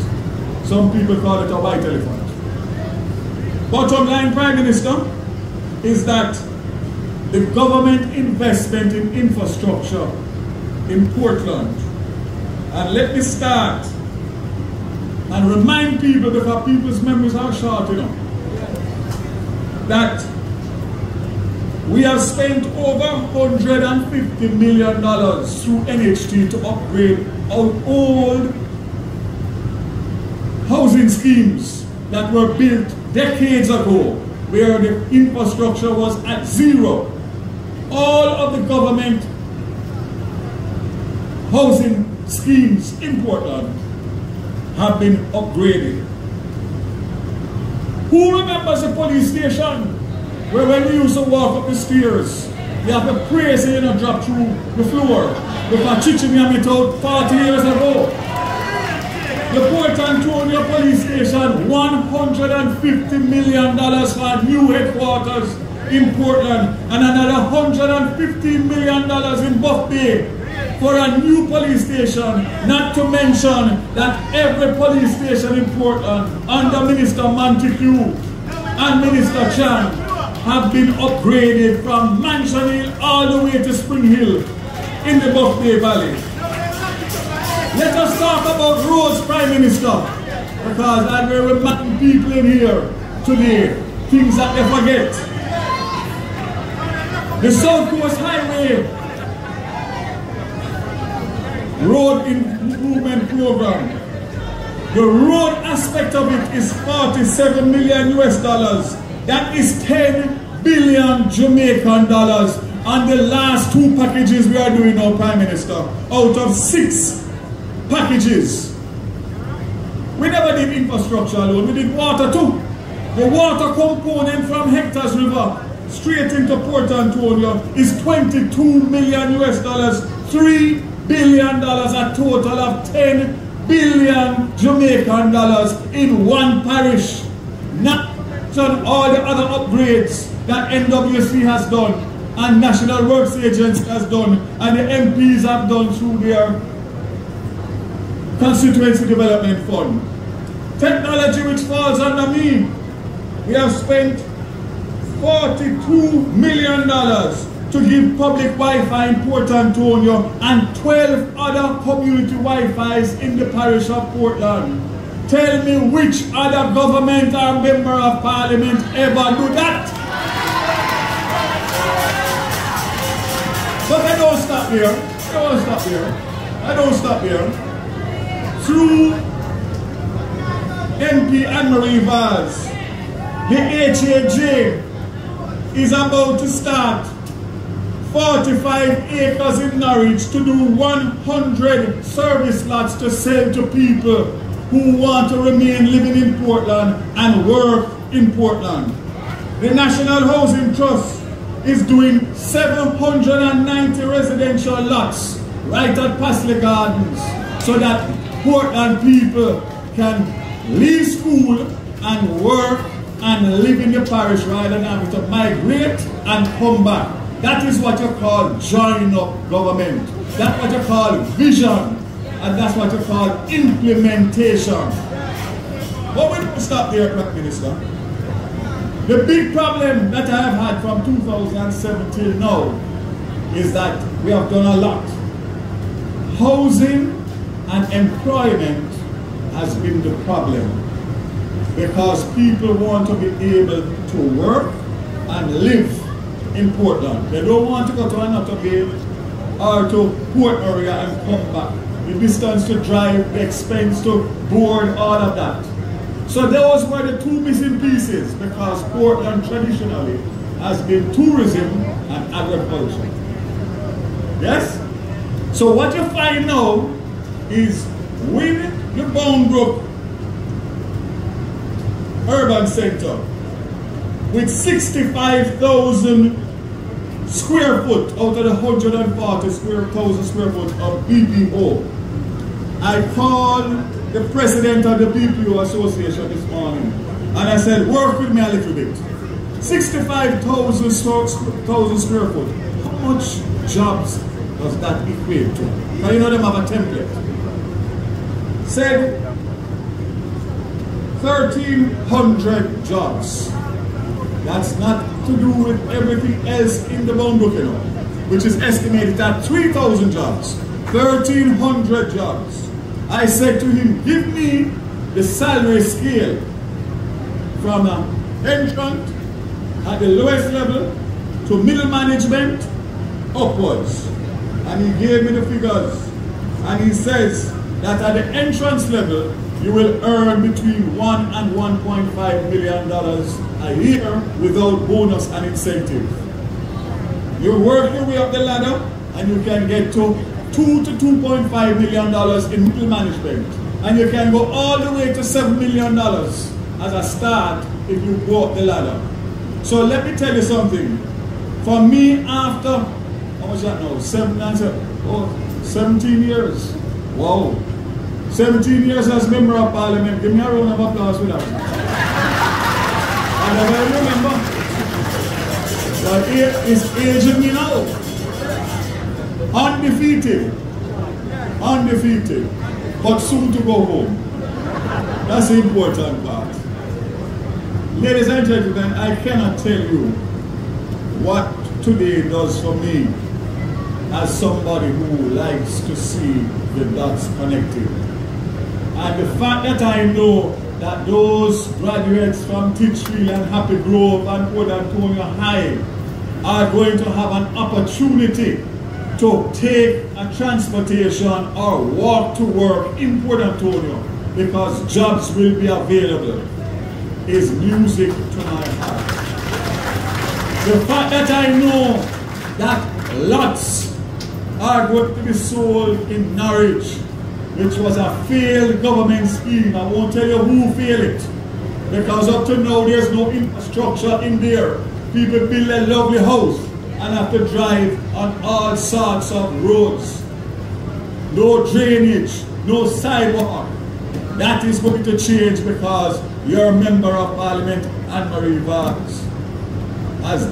Some people call it a white elephant. Bottom line, Prime Minister, is that the government investment in infrastructure in Portland, and let me start and remind people, because people's memories are short enough, that we have spent over $150 million through NHT to upgrade our old housing schemes that were built decades ago, where the infrastructure was at zero. All of the government housing schemes in Portland have been upgraded. Who remembers the police station where when we used to walk up the stairs, you have to pray so you don't drop through the floor with a chicken you made out 40 years ago? The Port Antonio police station, $150 million for a new headquarters in Portland, and another $115 million in Buff Bay for a new police station, not to mention that every police station in Portland under Minister Montague and Minister Chan have been upgraded from Mansion Hill all the way to Spring Hill in the Buff Bay Valley. Let us talk about roads, Prime Minister, because I will remind people in here today things that they forget. The South Coast Highway Road Improvement Program, the road aspect of it is $47 million US. That is 10 billion Jamaican dollars on the last two packages we are doing now, Prime Minister, out of 6 packages. We never did infrastructure alone, we did water too. The water component from Hector's River straight into Port Antonio is $22 million US, $3 billion, a total of 10 billion Jamaican dollars in one parish. Not on all the other upgrades that NWC has done and National Works Agency has done and the MPs have done through their Constituency Development Fund. Technology which falls under me, we have spent $42 million to give public Wi-Fi in Port Antonio and 12 other community Wi-Fis in the parish of Portland. Tell me which other government or member of parliament ever do that? But I don't stop here. I don't stop here. Through MP Anne-Marie Vaz, The HAJ is about to start 45 acres in Norwich to do 100 service lots to sell to people who want to remain living in Portland and work in Portland. The National Housing Trust is doing 790 residential lots right at Pasley Gardens so that Portland people can leave school and work and live in the parish rather than having to migrate and come back. That is what you call join up government. That's what you call vision. And that's what you call implementation. But we don't stop there, Prime Minister. The big problem that I have had from 2007 till now is that we have done a lot. Housing and employment has been the problem because people want to be able to work and live in Portland. They don't want to go to another bay or to Port area and come back. The distance to drive, the expense to board, all of that. So those were the two missing pieces because Portland traditionally has been tourism and agriculture. Yes? So what you find now is with the Boundbrook urban center with 65,000 square foot out of the 140,000 square foot of BPO. I called the president of the BPO Association this morning and I said, work with me a little bit. 65,000 square foot. How much jobs does that equate to? Now you know them have a template. Said 1,300 jobs. That's not to do with everything else in the Boundbrook, you know, which is estimated at 3,000 jobs. 1,300 jobs. I said to him, give me the salary scale from an entrant at the lowest level to middle management upwards. And he gave me the figures. And he says that at the entrance level, you will earn between $1 and $1.5 million a year without bonus and incentive. You work your way up the ladder and you can get to $2 to $2.5 million in middle management. And you can go all the way to $7 million as a start if you go up the ladder. So let me tell you something. For me, after, how much is that now? 17 years. Wow. 17 years as member of parliament. Give me a round of applause for that. And I remember that is aging me now. Undefeated. Undefeated. But soon to go home. That's the important part. Ladies and gentlemen, I cannot tell you what today does for me as somebody who likes to see the dots connected. And the fact that I know that those graduates from Titchfield and Happy Grove and Port Antonio High are going to have an opportunity to take a transportation or walk to work in Port Antonio because jobs will be available is music to my heart. The fact that I know that lots are going to be sold in Norwich, which was a failed government scheme. I won't tell you who failed it, because up to now there's no infrastructure in there. People build a lovely house and have to drive on all sorts of roads. No drainage, no sidewalk. That is going to change because your member of parliament, Anne-Marie Vargas, has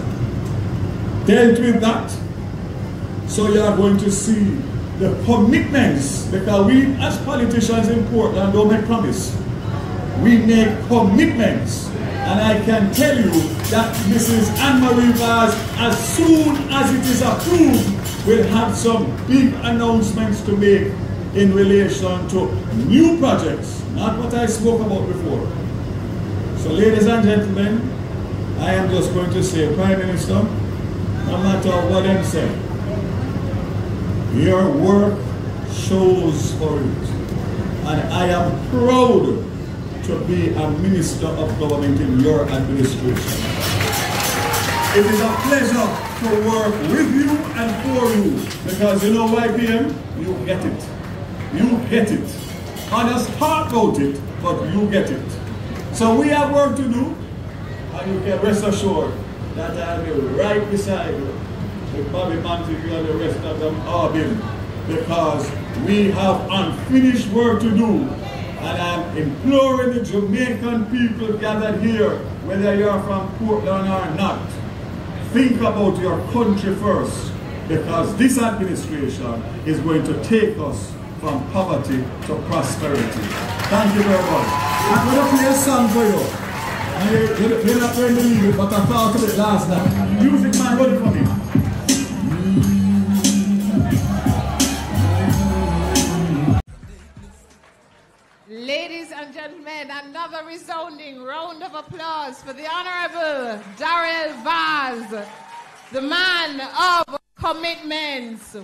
dealt with that. So you are going to see the commitments, because we as politicians in Portland don't make promise. We make commitments. And I can tell you that Mrs. Anne-Marie Vaz, as soon as it is approved, will have some big announcements to make in relation to new projects, not what I spoke about before. So ladies and gentlemen, I am just going to say, Prime Minister, no matter what I'm saying, your work shows for it. And I am proud to be a minister of government in your administration. It is a pleasure to work with you and for you, because you know why, PM? You get it. You get it. Others talk about it, but you get it. So we have work to do, and you can rest assured that I'll be right beside you with Bobby Montague and the rest of them Arbin, because we have unfinished work to do. And I'm imploring the Jamaican people gathered here, whether you're from Portland or not, think about your country first, because this administration is going to take us from poverty to prosperity. Thank you very much. I'm going to play a song for you. You're not going to believe it, but I thought of it last night. Music man, hold it for me. Ladies and gentlemen, another resounding round of applause for the Honorable Darrell Vaz, the man of commitments.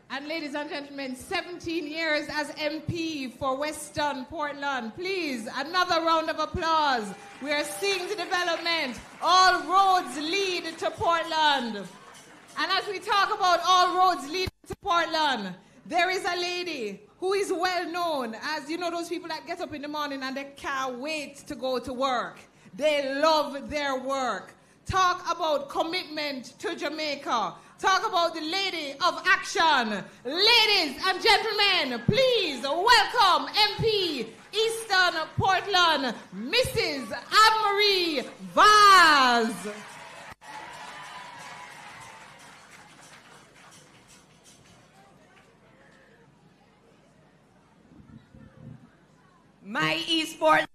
And ladies and gentlemen, 17 years as MP for Western Portland. Please, another round of applause. We are seeing the development. All roads lead to Portland. And as we talk about all roads leading to Portland, there is a lady who is well known as, you know, those people that get up in the morning and they can't wait to go to work. They love their work. Talk about commitment to Jamaica. Talk about the lady of action. Ladies and gentlemen, please welcome MP Eastern Portland, Mrs. Anne-Marie Vaz. My East Portland,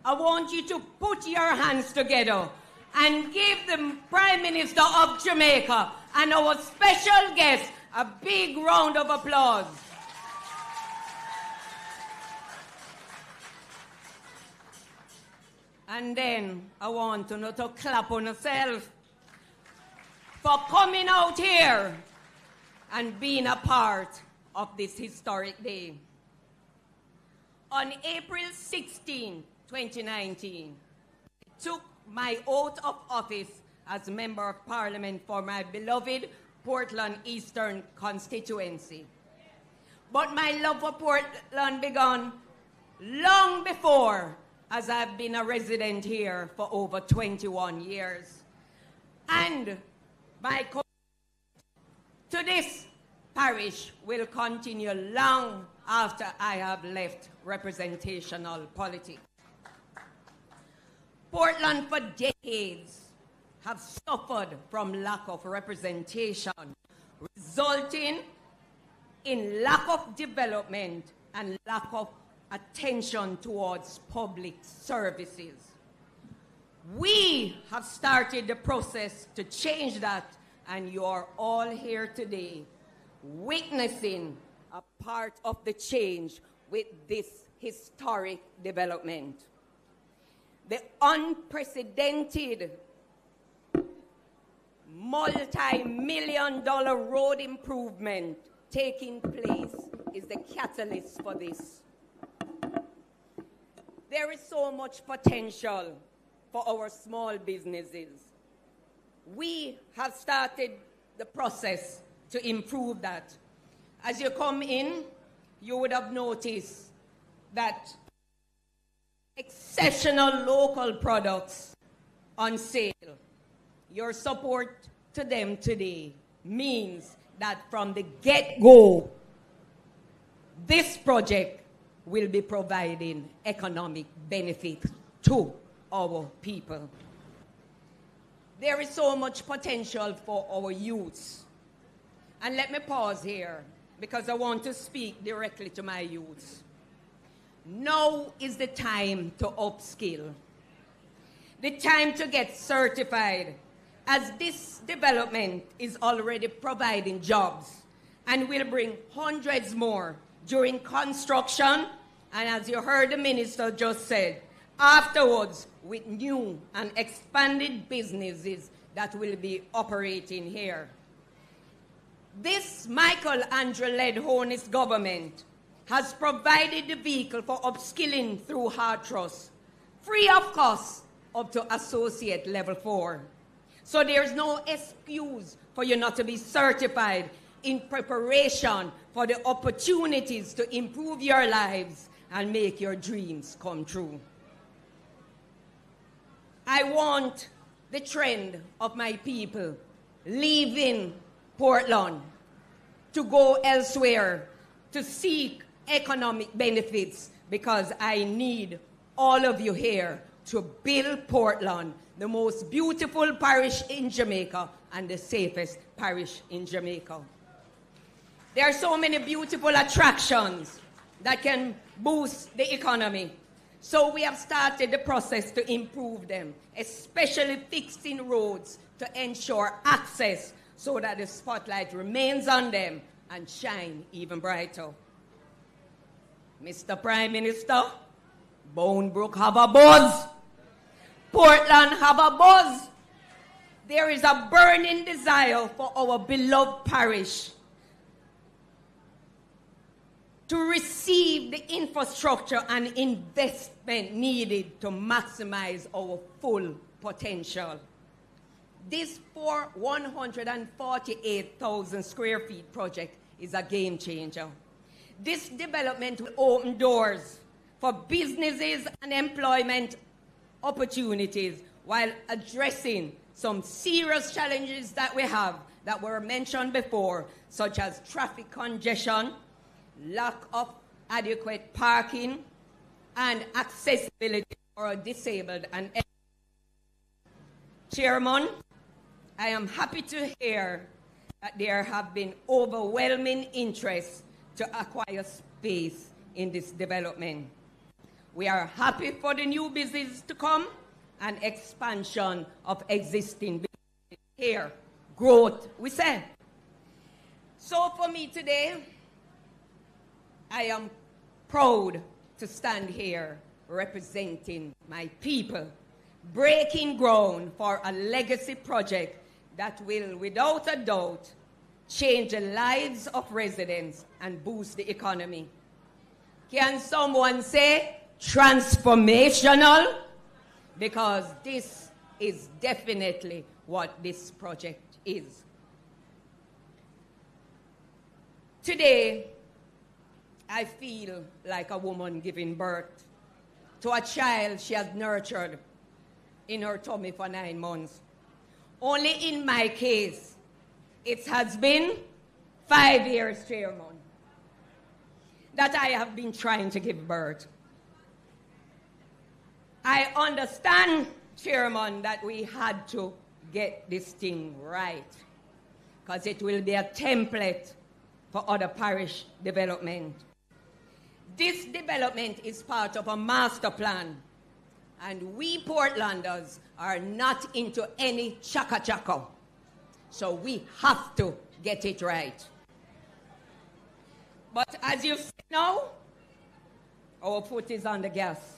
I want you to put your hands together and give the Prime Minister of Jamaica and our special guest a big round of applause. And then I want you to clap on yourself for coming out here and being a part of this historic day. On April 16, 2019, I took my oath of office as Member of Parliament for my beloved Portland Eastern constituency. But my love for Portland began long before, as I've been a resident here for over 21 years. And my commitment to this parish will continue long after I have left representational politics. Portland for decades have suffered from lack of representation, resulting in lack of development and lack of attention towards public services. We have started the process to change that, and you are all here today witnessing a part of the change with this historic development. The unprecedented multi-million-dollar road improvement taking place is the catalyst for this. There is so much potential for our small businesses. We have started the process to improve that. As you come in, you would have noticed that exceptional local products on sale. Your support to them today means that from the get-go, this project will be providing economic benefit to our people. There is so much potential for our youths. And let me pause here, because I want to speak directly to my youths. Now is the time to upskill. The time to get certified, as this development is already providing jobs and will bring hundreds more during construction, and as you heard the minister just said, afterwards with new and expanded businesses that will be operating here. This Michael-led Honest government has provided the vehicle for upskilling through hard trust, free of cost up to associate level 4. So there's no excuse for you not to be certified in preparation for the opportunities to improve your lives and make your dreams come true. I want the trend of my people leaving Portland to go elsewhere to seek economic benefits, because I need all of you here to build Portland, the most beautiful parish in Jamaica and the safest parish in Jamaica. There are so many beautiful attractions that can boost the economy. So we have started the process to improve them, especially fixing roads to ensure access so that the spotlight remains on them and shine even brighter. Mr. Prime Minister, Boundbrook have a buzz. Portland have a buzz. There is a burning desire for our beloved parish to receive the infrastructure and investment needed to maximize our full potential. This 148,000 square feet project is a game changer. This development will open doors for businesses and employment opportunities while addressing some serious challenges that we have that were mentioned before, such as traffic congestion, lack of adequate parking, and accessibility for disabled and Chairman, I am happy to hear that there have been overwhelming interest to acquire space in this development. We are happy for the new business to come and expansion of existing businesses here. Growth, we say. So for me today, I am proud to stand here representing my people, breaking ground for a legacy project that will, without a doubt, change the lives of residents and boost the economy. Can someone say transformational? Because this is definitely what this project is. Today, I feel like a woman giving birth to a child she has nurtured in her tummy for 9 months. Only in my case, it has been 5 years, Chairman, that I have been trying to give birth. I understand, Chairman, that we had to get this thing right, because it will be a template for other parish development. This development is part of a master plan, and we Portlanders are not into any chaka-chaka. So we have to get it right. But as you see now, our foot is on the gas.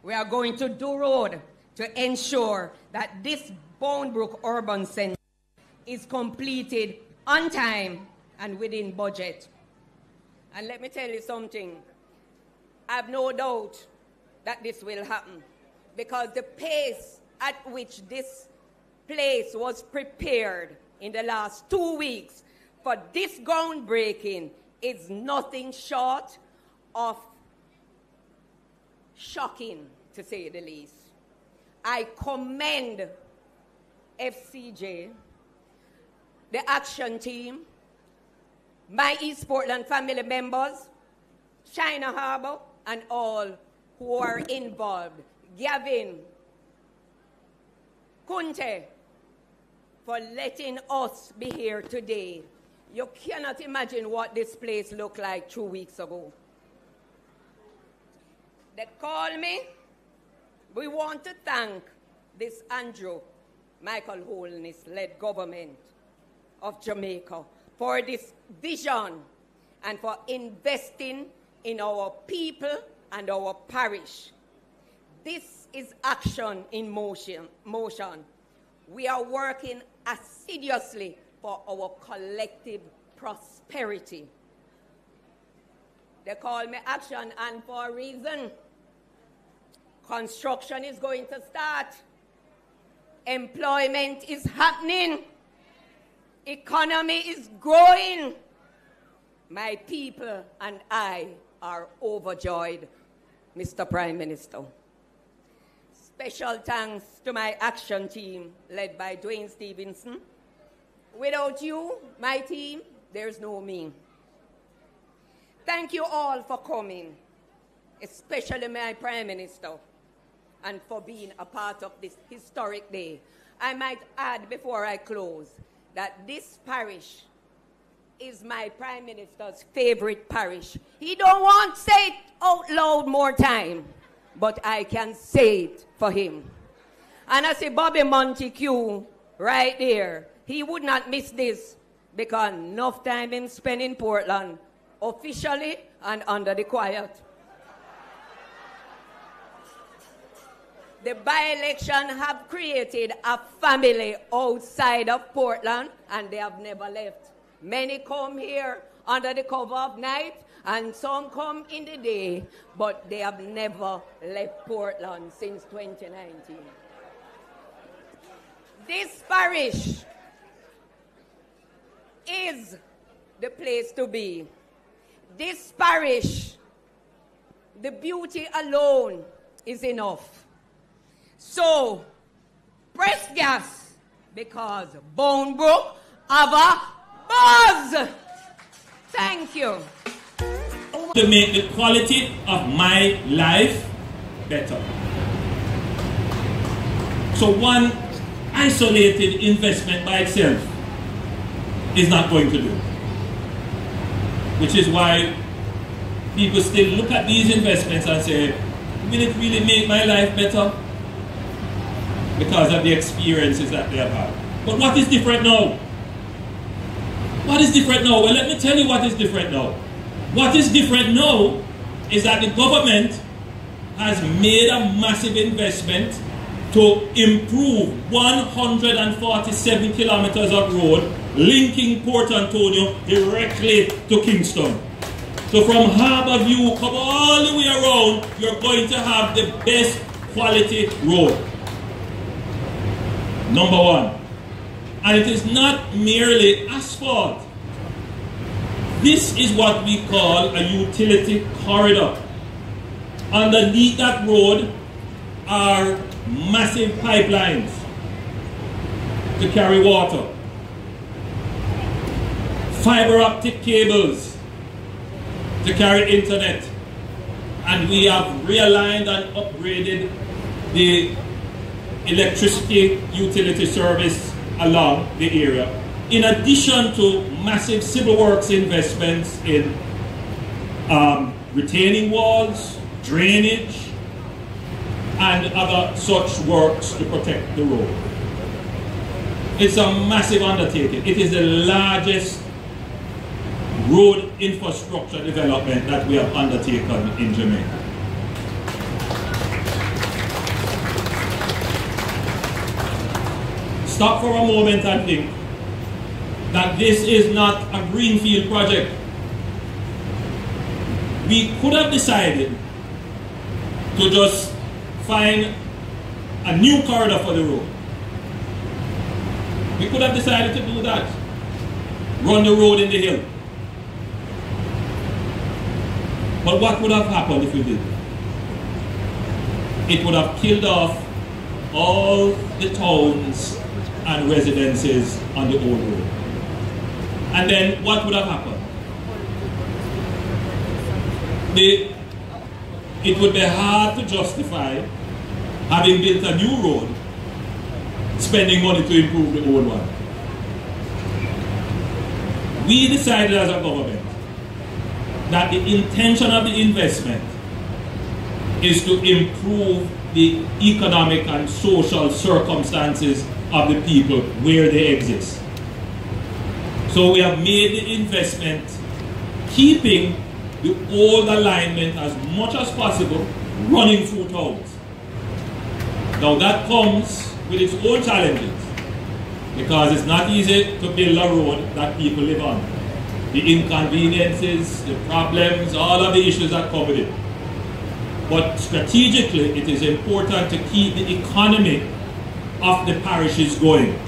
We are going to do road to ensure that this Boundbrook Urban Center is completed on time and within budget. And let me tell you something. I have no doubt that this will happen, because the pace at which this place was prepared in the last 2 weeks for this groundbreaking is nothing short of shocking, to say the least. I commend FCJ, the action team, my East Portland family members, China Harbour, and all who are involved. Gavin, Kunte, for letting us be here today. You cannot imagine what this place looked like 2 weeks ago. They called me. We want to thank this Andrew Michael Holness-led government of Jamaica for this vision and for investing in our people and our parish. This is action in motion. We are working assiduously for our collective prosperity. They call me action, and for a reason. Construction is going to start. Employment is happening. Economy is growing. My people and I are overjoyed, Mr. Prime Minister. Special thanks to my action team led by Dwayne Stevenson. Without you, my team, there's no me. Thank you all for coming, especially my Prime Minister, and for being a part of this historic day. I might add before I close that this parish is my Prime Minister's favorite parish. He don't want to say it out loud more time, but I can say it for him. And I say Bobby Montague right there, he would not miss this because enough time him spend in Portland, officially and under the quiet. The by-election have created a family outside of Portland, and they have never left. Many come here under the cover of night, and some come in the day, but they have never left Portland since 2019. This parish is the place to be. This parish, the beauty alone is enough. So, press gas, because Boundbrook have a buzz. Thank you. To make the quality of my life better. So one isolated investment by itself is not going to do. Which is why people still look at these investments and say, will it really make my life better? Because of the experiences that they have had. But what is different now? What is different now? Well, let me tell you what is different now. What is different now is that the government has made a massive investment to improve 147 kilometers of road linking Port Antonio directly to Kingston. So from Harbour View, come all the way around, you're going to have the best quality road. Number one. And it is not merely asphalt. This is what we call a utility corridor. Underneath that road are massive pipelines to carry water, fiber optic cables to carry internet, and we have realigned and upgraded the electricity utility service along the area, in addition to massive civil works investments in retaining walls, drainage, and other such works to protect the road. It's a massive undertaking. It is the largest road infrastructure development that we have undertaken in Jamaica. Stop for a moment and think that this is not a greenfield project. We could have decided to just find a new corridor for the road. We could have decided to do that. Run the road in the hill. But what would have happened if we did? It would have killed off all the towns and residences on the old road. And then what would have happened? It would be hard to justify having built a new road, spending money to improve the old one. We decided as a government that the intention of the investment is to improve the economic and social circumstances of the people where they exist. So we have made the investment keeping the old alignment as much as possible running through towns. Now that comes with its own challenges, because it's not easy to build a road that people live on. The inconveniences, the problems, all of the issues that come with it. But strategically, it is important to keep the economy of the parishes going.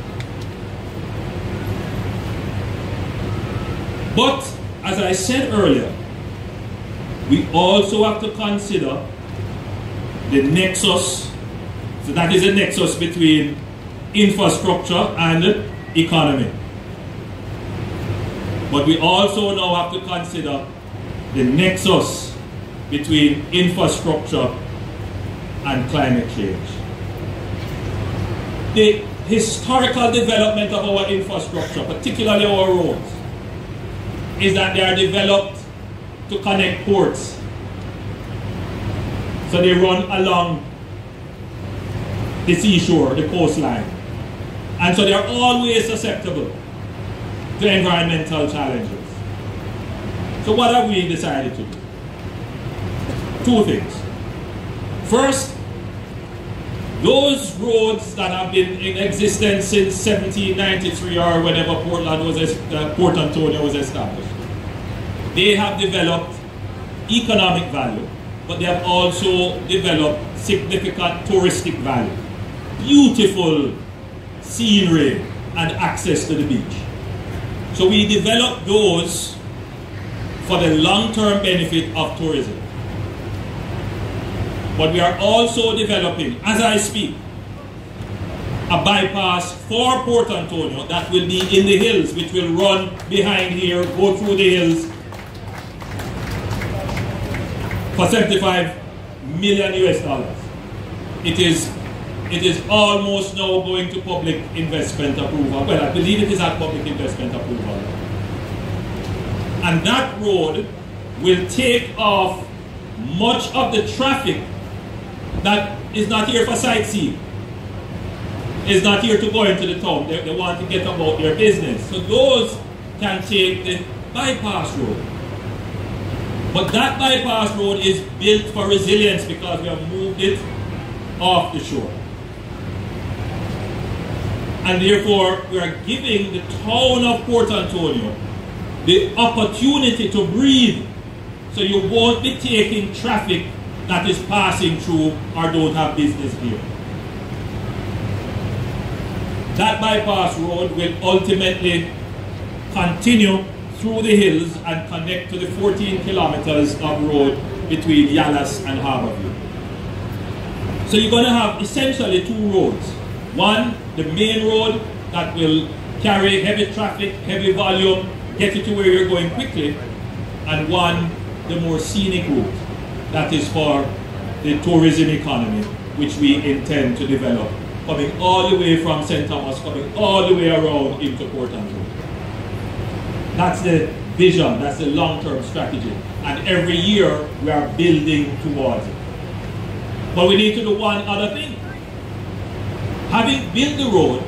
But, as I said earlier, we also have to consider the nexus. So that is a nexus between infrastructure and economy. But we also now have to consider the nexus between infrastructure and climate change. The historical development of our infrastructure, particularly our roads, is that they are developed to connect ports. So they run along the seashore, the coastline. And so they are always susceptible to environmental challenges. So what have we decided to do? Two things. First, those roads that have been in existence since 1793 or whenever Port Antonio was established, they have developed economic value, but they have also developed significant touristic value. Beautiful scenery and access to the beach. So we developed those for the long-term benefit of tourism. But we are also developing, as I speak, a bypass for Port Antonio that will be in the hills, which will run behind here, go through the hills for $75 million US. It is almost now going to public investment approval. Well, I believe it is at public investment approval. And that road will take off much of the traffic that is not here for sightseeing, is not here to go into the town. They want to get about their business. So those can take the bypass road. But that bypass road is built for resilience because we have moved it off the shore. And therefore, we are giving the town of Port Antonio the opportunity to breathe. So you won't be taking traffic that is passing through or don't have business here. That bypass road will ultimately continue through the hills and connect to the 14 kilometers of road between Yallas and Harborview. So you're going to have essentially two roads. One, the main road that will carry heavy traffic, heavy volume, get you to where you're going quickly, and one, the more scenic route that is for the tourism economy, which we intend to develop, coming all the way from St. Thomas, coming all the way around into Port Antonio. That's the vision, that's the long-term strategy. And every year we are building towards it. But we need to do one other thing. Having built the road,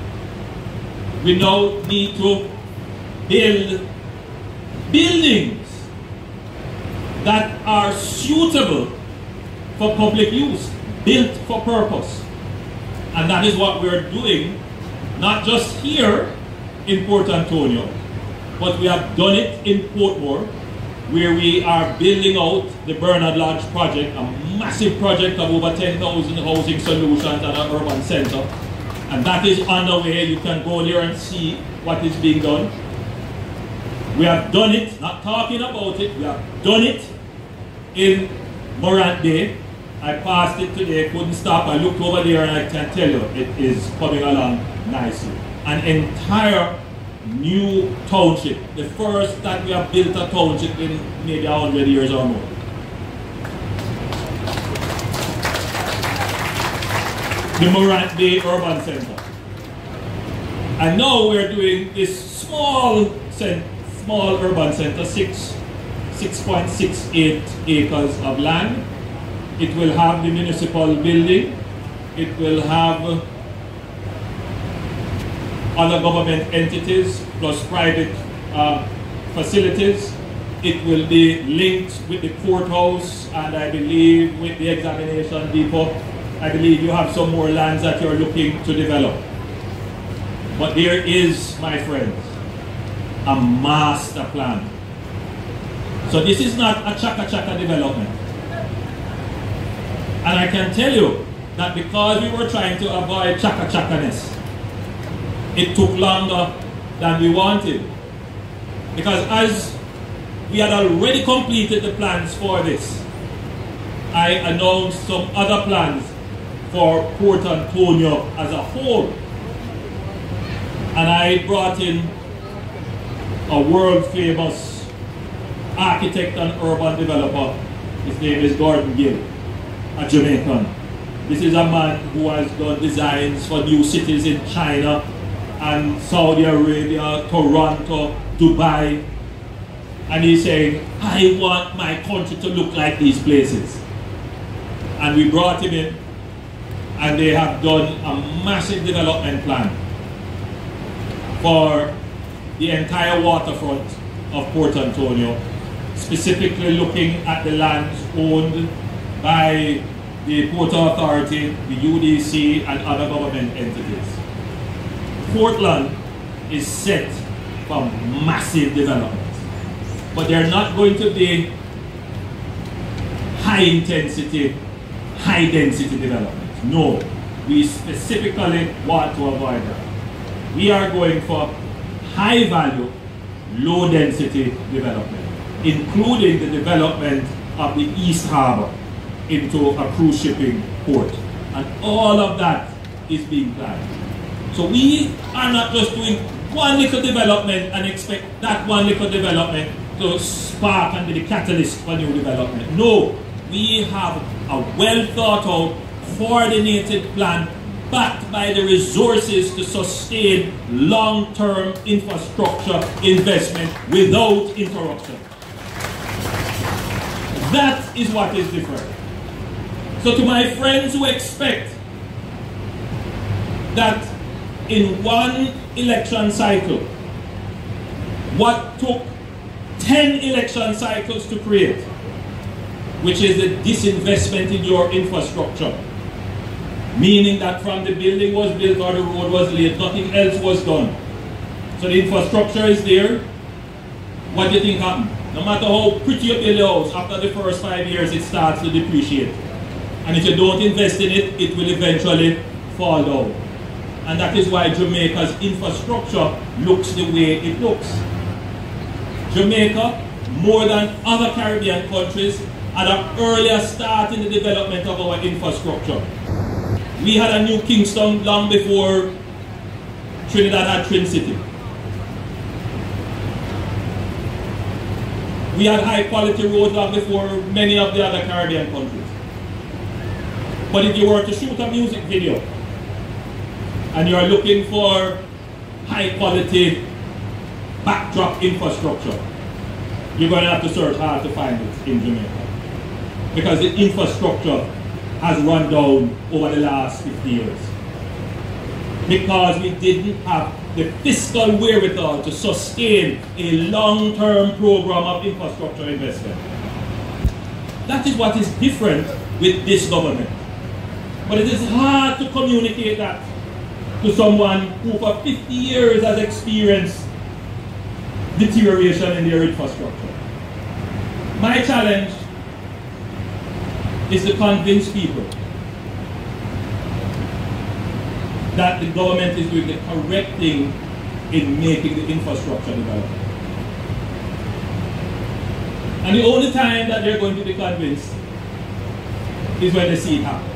we now need to build buildings that are suitable for public use, built for purpose. And that is what we're doing, not just here in Port Antonio, but we have done it in Portmore, where we are building out the Bernard Lodge project, a massive project of over 10,000 housing solutions and an urban center. And that is underway. You can go there and see what is being done. We have done it, not talking about it, we have done it in Morant Bay. I passed it today, couldn't stop. I looked over there and I can tell you it is coming along nicely. An entire new township. The first that we have built a township in maybe 100 years or more. The Morant Bay Urban Center. And now we're doing this small urban center, 6.68 acres of land. It will have the municipal building. It will have other government entities plus private facilities. It will be linked with the courthouse and I believe with the examination depot. I believe you have some more lands that you're looking to develop. But there is, my friends, a master plan. So this is not a chaka-chaka development. And I can tell you that because we were trying to avoid chaka-chakaness, it took longer than we wanted. Because as we had already completed the plans for this, I announced some other plans for Port Antonio as a whole. And I brought in a world-famous architect and urban developer. His name is Gordon Gill, a Jamaican. This is a man who has done designs for new cities in China and Saudi Arabia, Toronto, Dubai. And he's saying, I want my country to look like these places. And we brought him in, and they have done a massive development plan for the entire waterfront of Port Antonio, specifically looking at the lands owned by the Port Authority, the UDC, and other government entities. Portland is set for massive development, but they're not going to be high intensity, high density development. No, we specifically want to avoid that. We are going for high value, low density development, including the development of the East Harbor into a cruise shipping port. And all of that is being planned. So we are not just doing one little development and expect that one little development to spark and be the catalyst for new development. No, we have a well thought out, coordinated plan backed by the resources to sustain long-term infrastructure investment without interruption. That is what is different. So to my friends who expect that in one election cycle, what took 10 election cycles to create, which is the disinvestment in your infrastructure, meaning that from the building was built or the road was laid, nothing else was done. So the infrastructure is there. What do you think happened? No matter how pretty you build a house, after the first 5 years it starts to depreciate. And if you don't invest in it, it will eventually fall down. And that is why Jamaica's infrastructure looks the way it looks. Jamaica, more than other Caribbean countries, had an earlier start in the development of our infrastructure. We had a new Kingston long before Trinidad had Trin City. We had high quality roads long before many of the other Caribbean countries. But if you were to shoot a music video and you are looking for high quality backdrop infrastructure, you're going to have to search hard to find it in Jamaica. Because the infrastructure has run down over the last 50 years. Because we didn't have the fiscal wherewithal to sustain a long-term program of infrastructure investment. That is what is different with this government. But it is hard to communicate that to someone who for 50 years has experienced deterioration in their infrastructure. My challenge is to convince people that the government is doing the correct thing in making the infrastructure development. And the only time that they're going to be convinced is when they see it happen.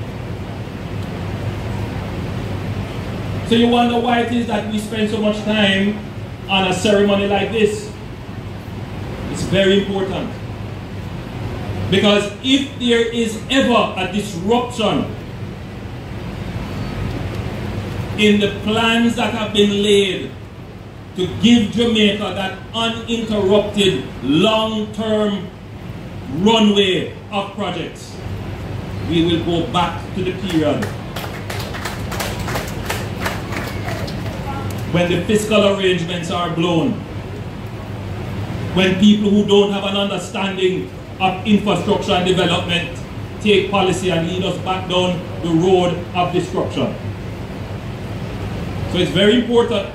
So you wonder why it is that we spend so much time on a ceremony like this. It's very important. Because if there is ever a disruption in the plans that have been laid to give Jamaica that uninterrupted long-term runway of projects, we will go back to the period when the fiscal arrangements are blown, when people who don't have an understanding of infrastructure and development take policy and lead us back down the road of destruction. So it's very important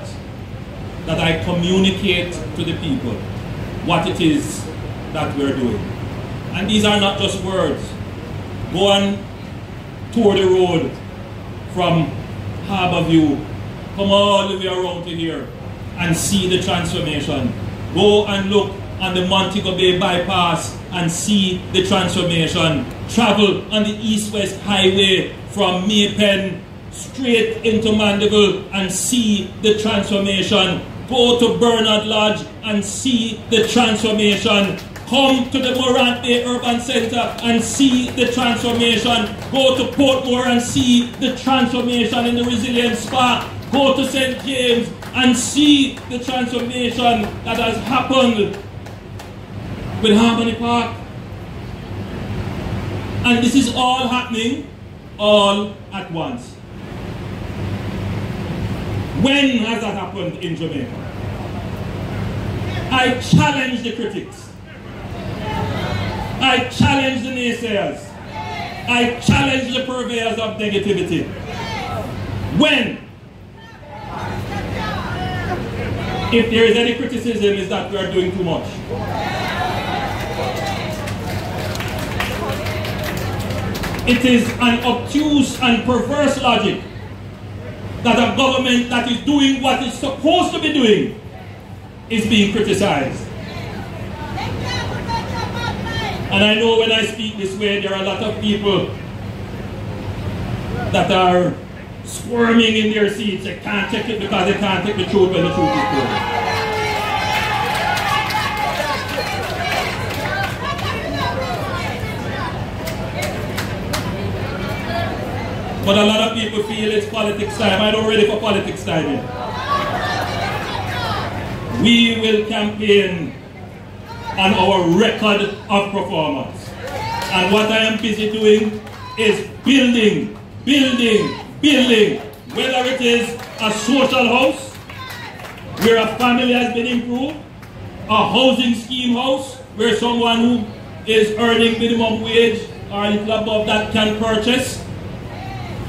that I communicate to the people what it is that we're doing. And these are not just words. Go and tour the road from Harborview, come all the way around to here and see the transformation. Go and look on the Montego Bay bypass and see the transformation. Travel on the East-West Highway from Maypen straight into Mandeville and see the transformation. Go to Bernard Lodge and see the transformation. Come to the Morant Bay Urban Center and see the transformation. Go to Portmore and see the transformation in the Resilience Spa. Go to St. James and see the transformation that has happened with Harmony Park. And this is all happening all at once. When has that happened in Jamaica? I challenge the critics. I challenge the naysayers. I challenge the purveyors of negativity. When? If there is any criticism, is that we are doing too much. It is an obtuse and perverse logic that a government that is doing what it's supposed to be doing is being criticized. And I know when I speak this way, there are a lot of people that are squirming in their seats. They can't take it because they can't take the truth when the truth is told. But a lot of people feel it's politics time. I'm not ready for politics time yet. We will campaign on our record of performance. And what I am busy doing is building. Whether it is a social house where a family has been improved, a housing scheme house where someone who is earning minimum wage or a little above that can purchase,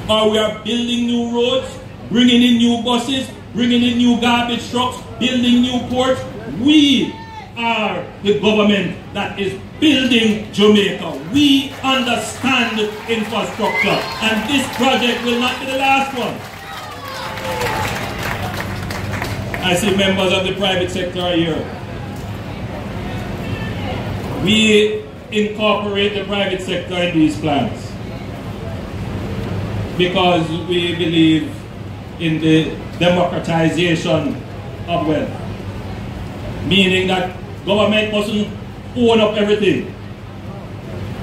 or we are building new roads, bringing in new buses, bringing in new garbage trucks, building new ports. We are the government that is building Jamaica. We understand infrastructure, and this project will not be the last one. I see members of the private sector are here. We incorporate the private sector in these plans because we believe in the democratization of wealth, meaning that government mustn't own up everything.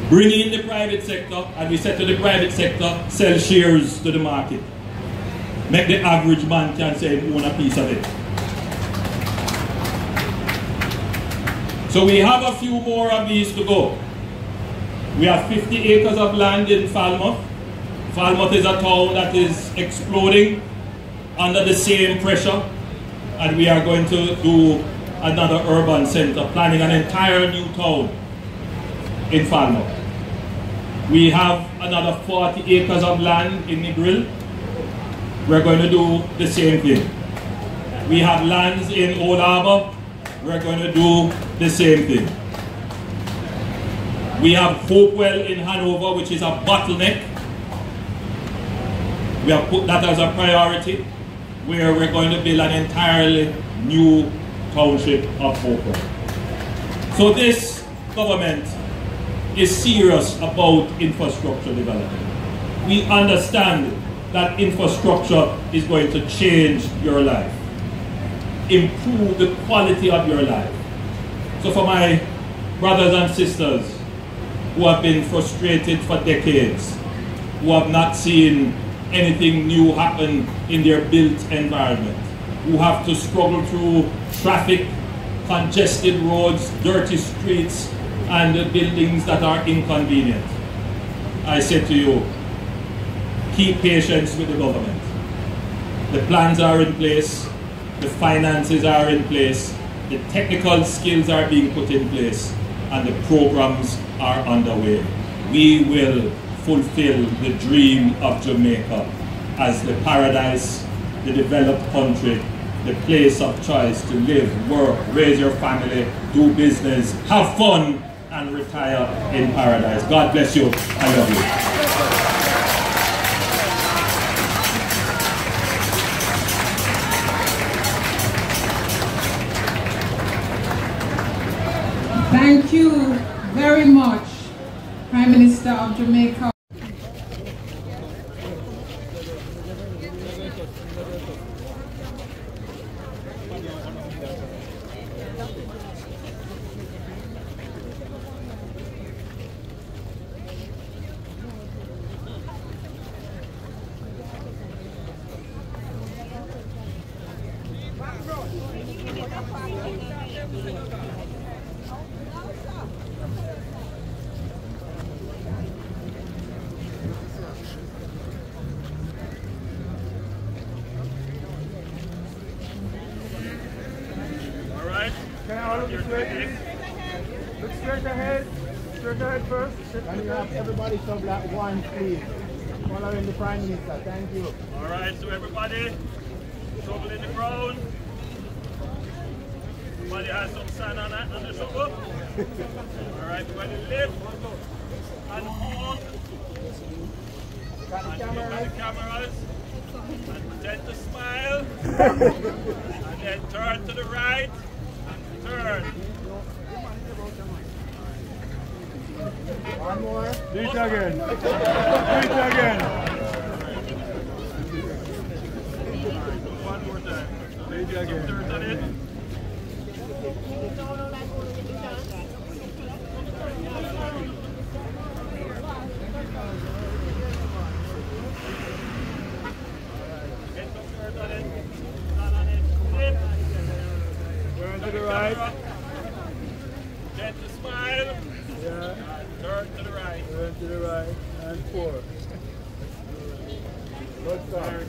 Bring in the private sector, and we said to the private sector, sell shares to the market. Make the average man can say own a piece of it. So we have a few more of these to go. We have 50 acres of land in Falmouth. Falmouth is a town that is exploding under the same pressure, and we are going to do another urban center, planning an entire new town in Falmouth. We have another 40 acres of land in Negril. We're going to do the same thing. We have lands in Old Harbour. We're going to do the same thing. We have Hopewell in Hanover, which is a bottleneck. We have put that as a priority, where we're going to build an entirely new township of Hopewell. So this government is serious about infrastructure development. We understand that infrastructure is going to change your life, improve the quality of your life. So for my brothers and sisters who have been frustrated for decades, who have not seen anything new happen in their built environment, who have to struggle through traffic, congested roads, dirty streets, and buildings that are inconvenient, I say to you, keep patience with the government. The plans are in place, the finances are in place, the technical skills are being put in place, and the programs are underway. We will fulfill the dream of Jamaica as the paradise the developed country, the place of choice to live, work, raise your family, do business, have fun, and retire in paradise. God bless you. I love you. Thank you very much, Prime Minister of Jamaica. Can I all look straight? Look straight ahead. Straight ahead first. Can you have everybody come like one, please? Following the Prime Minister. Thank you. All right, so everybody, shovel in the ground. Somebody has some sand on the shovel. All right, everybody lift and hold. And look at the cameras. And pretend to smile. And then turn to the right. And turn. One more. Do it again. Do it again. One more time. Do it again. Turn on it. Turn to the right. Get the smile. Yeah. Turn to the right. Turn to the right. And 4. Good start.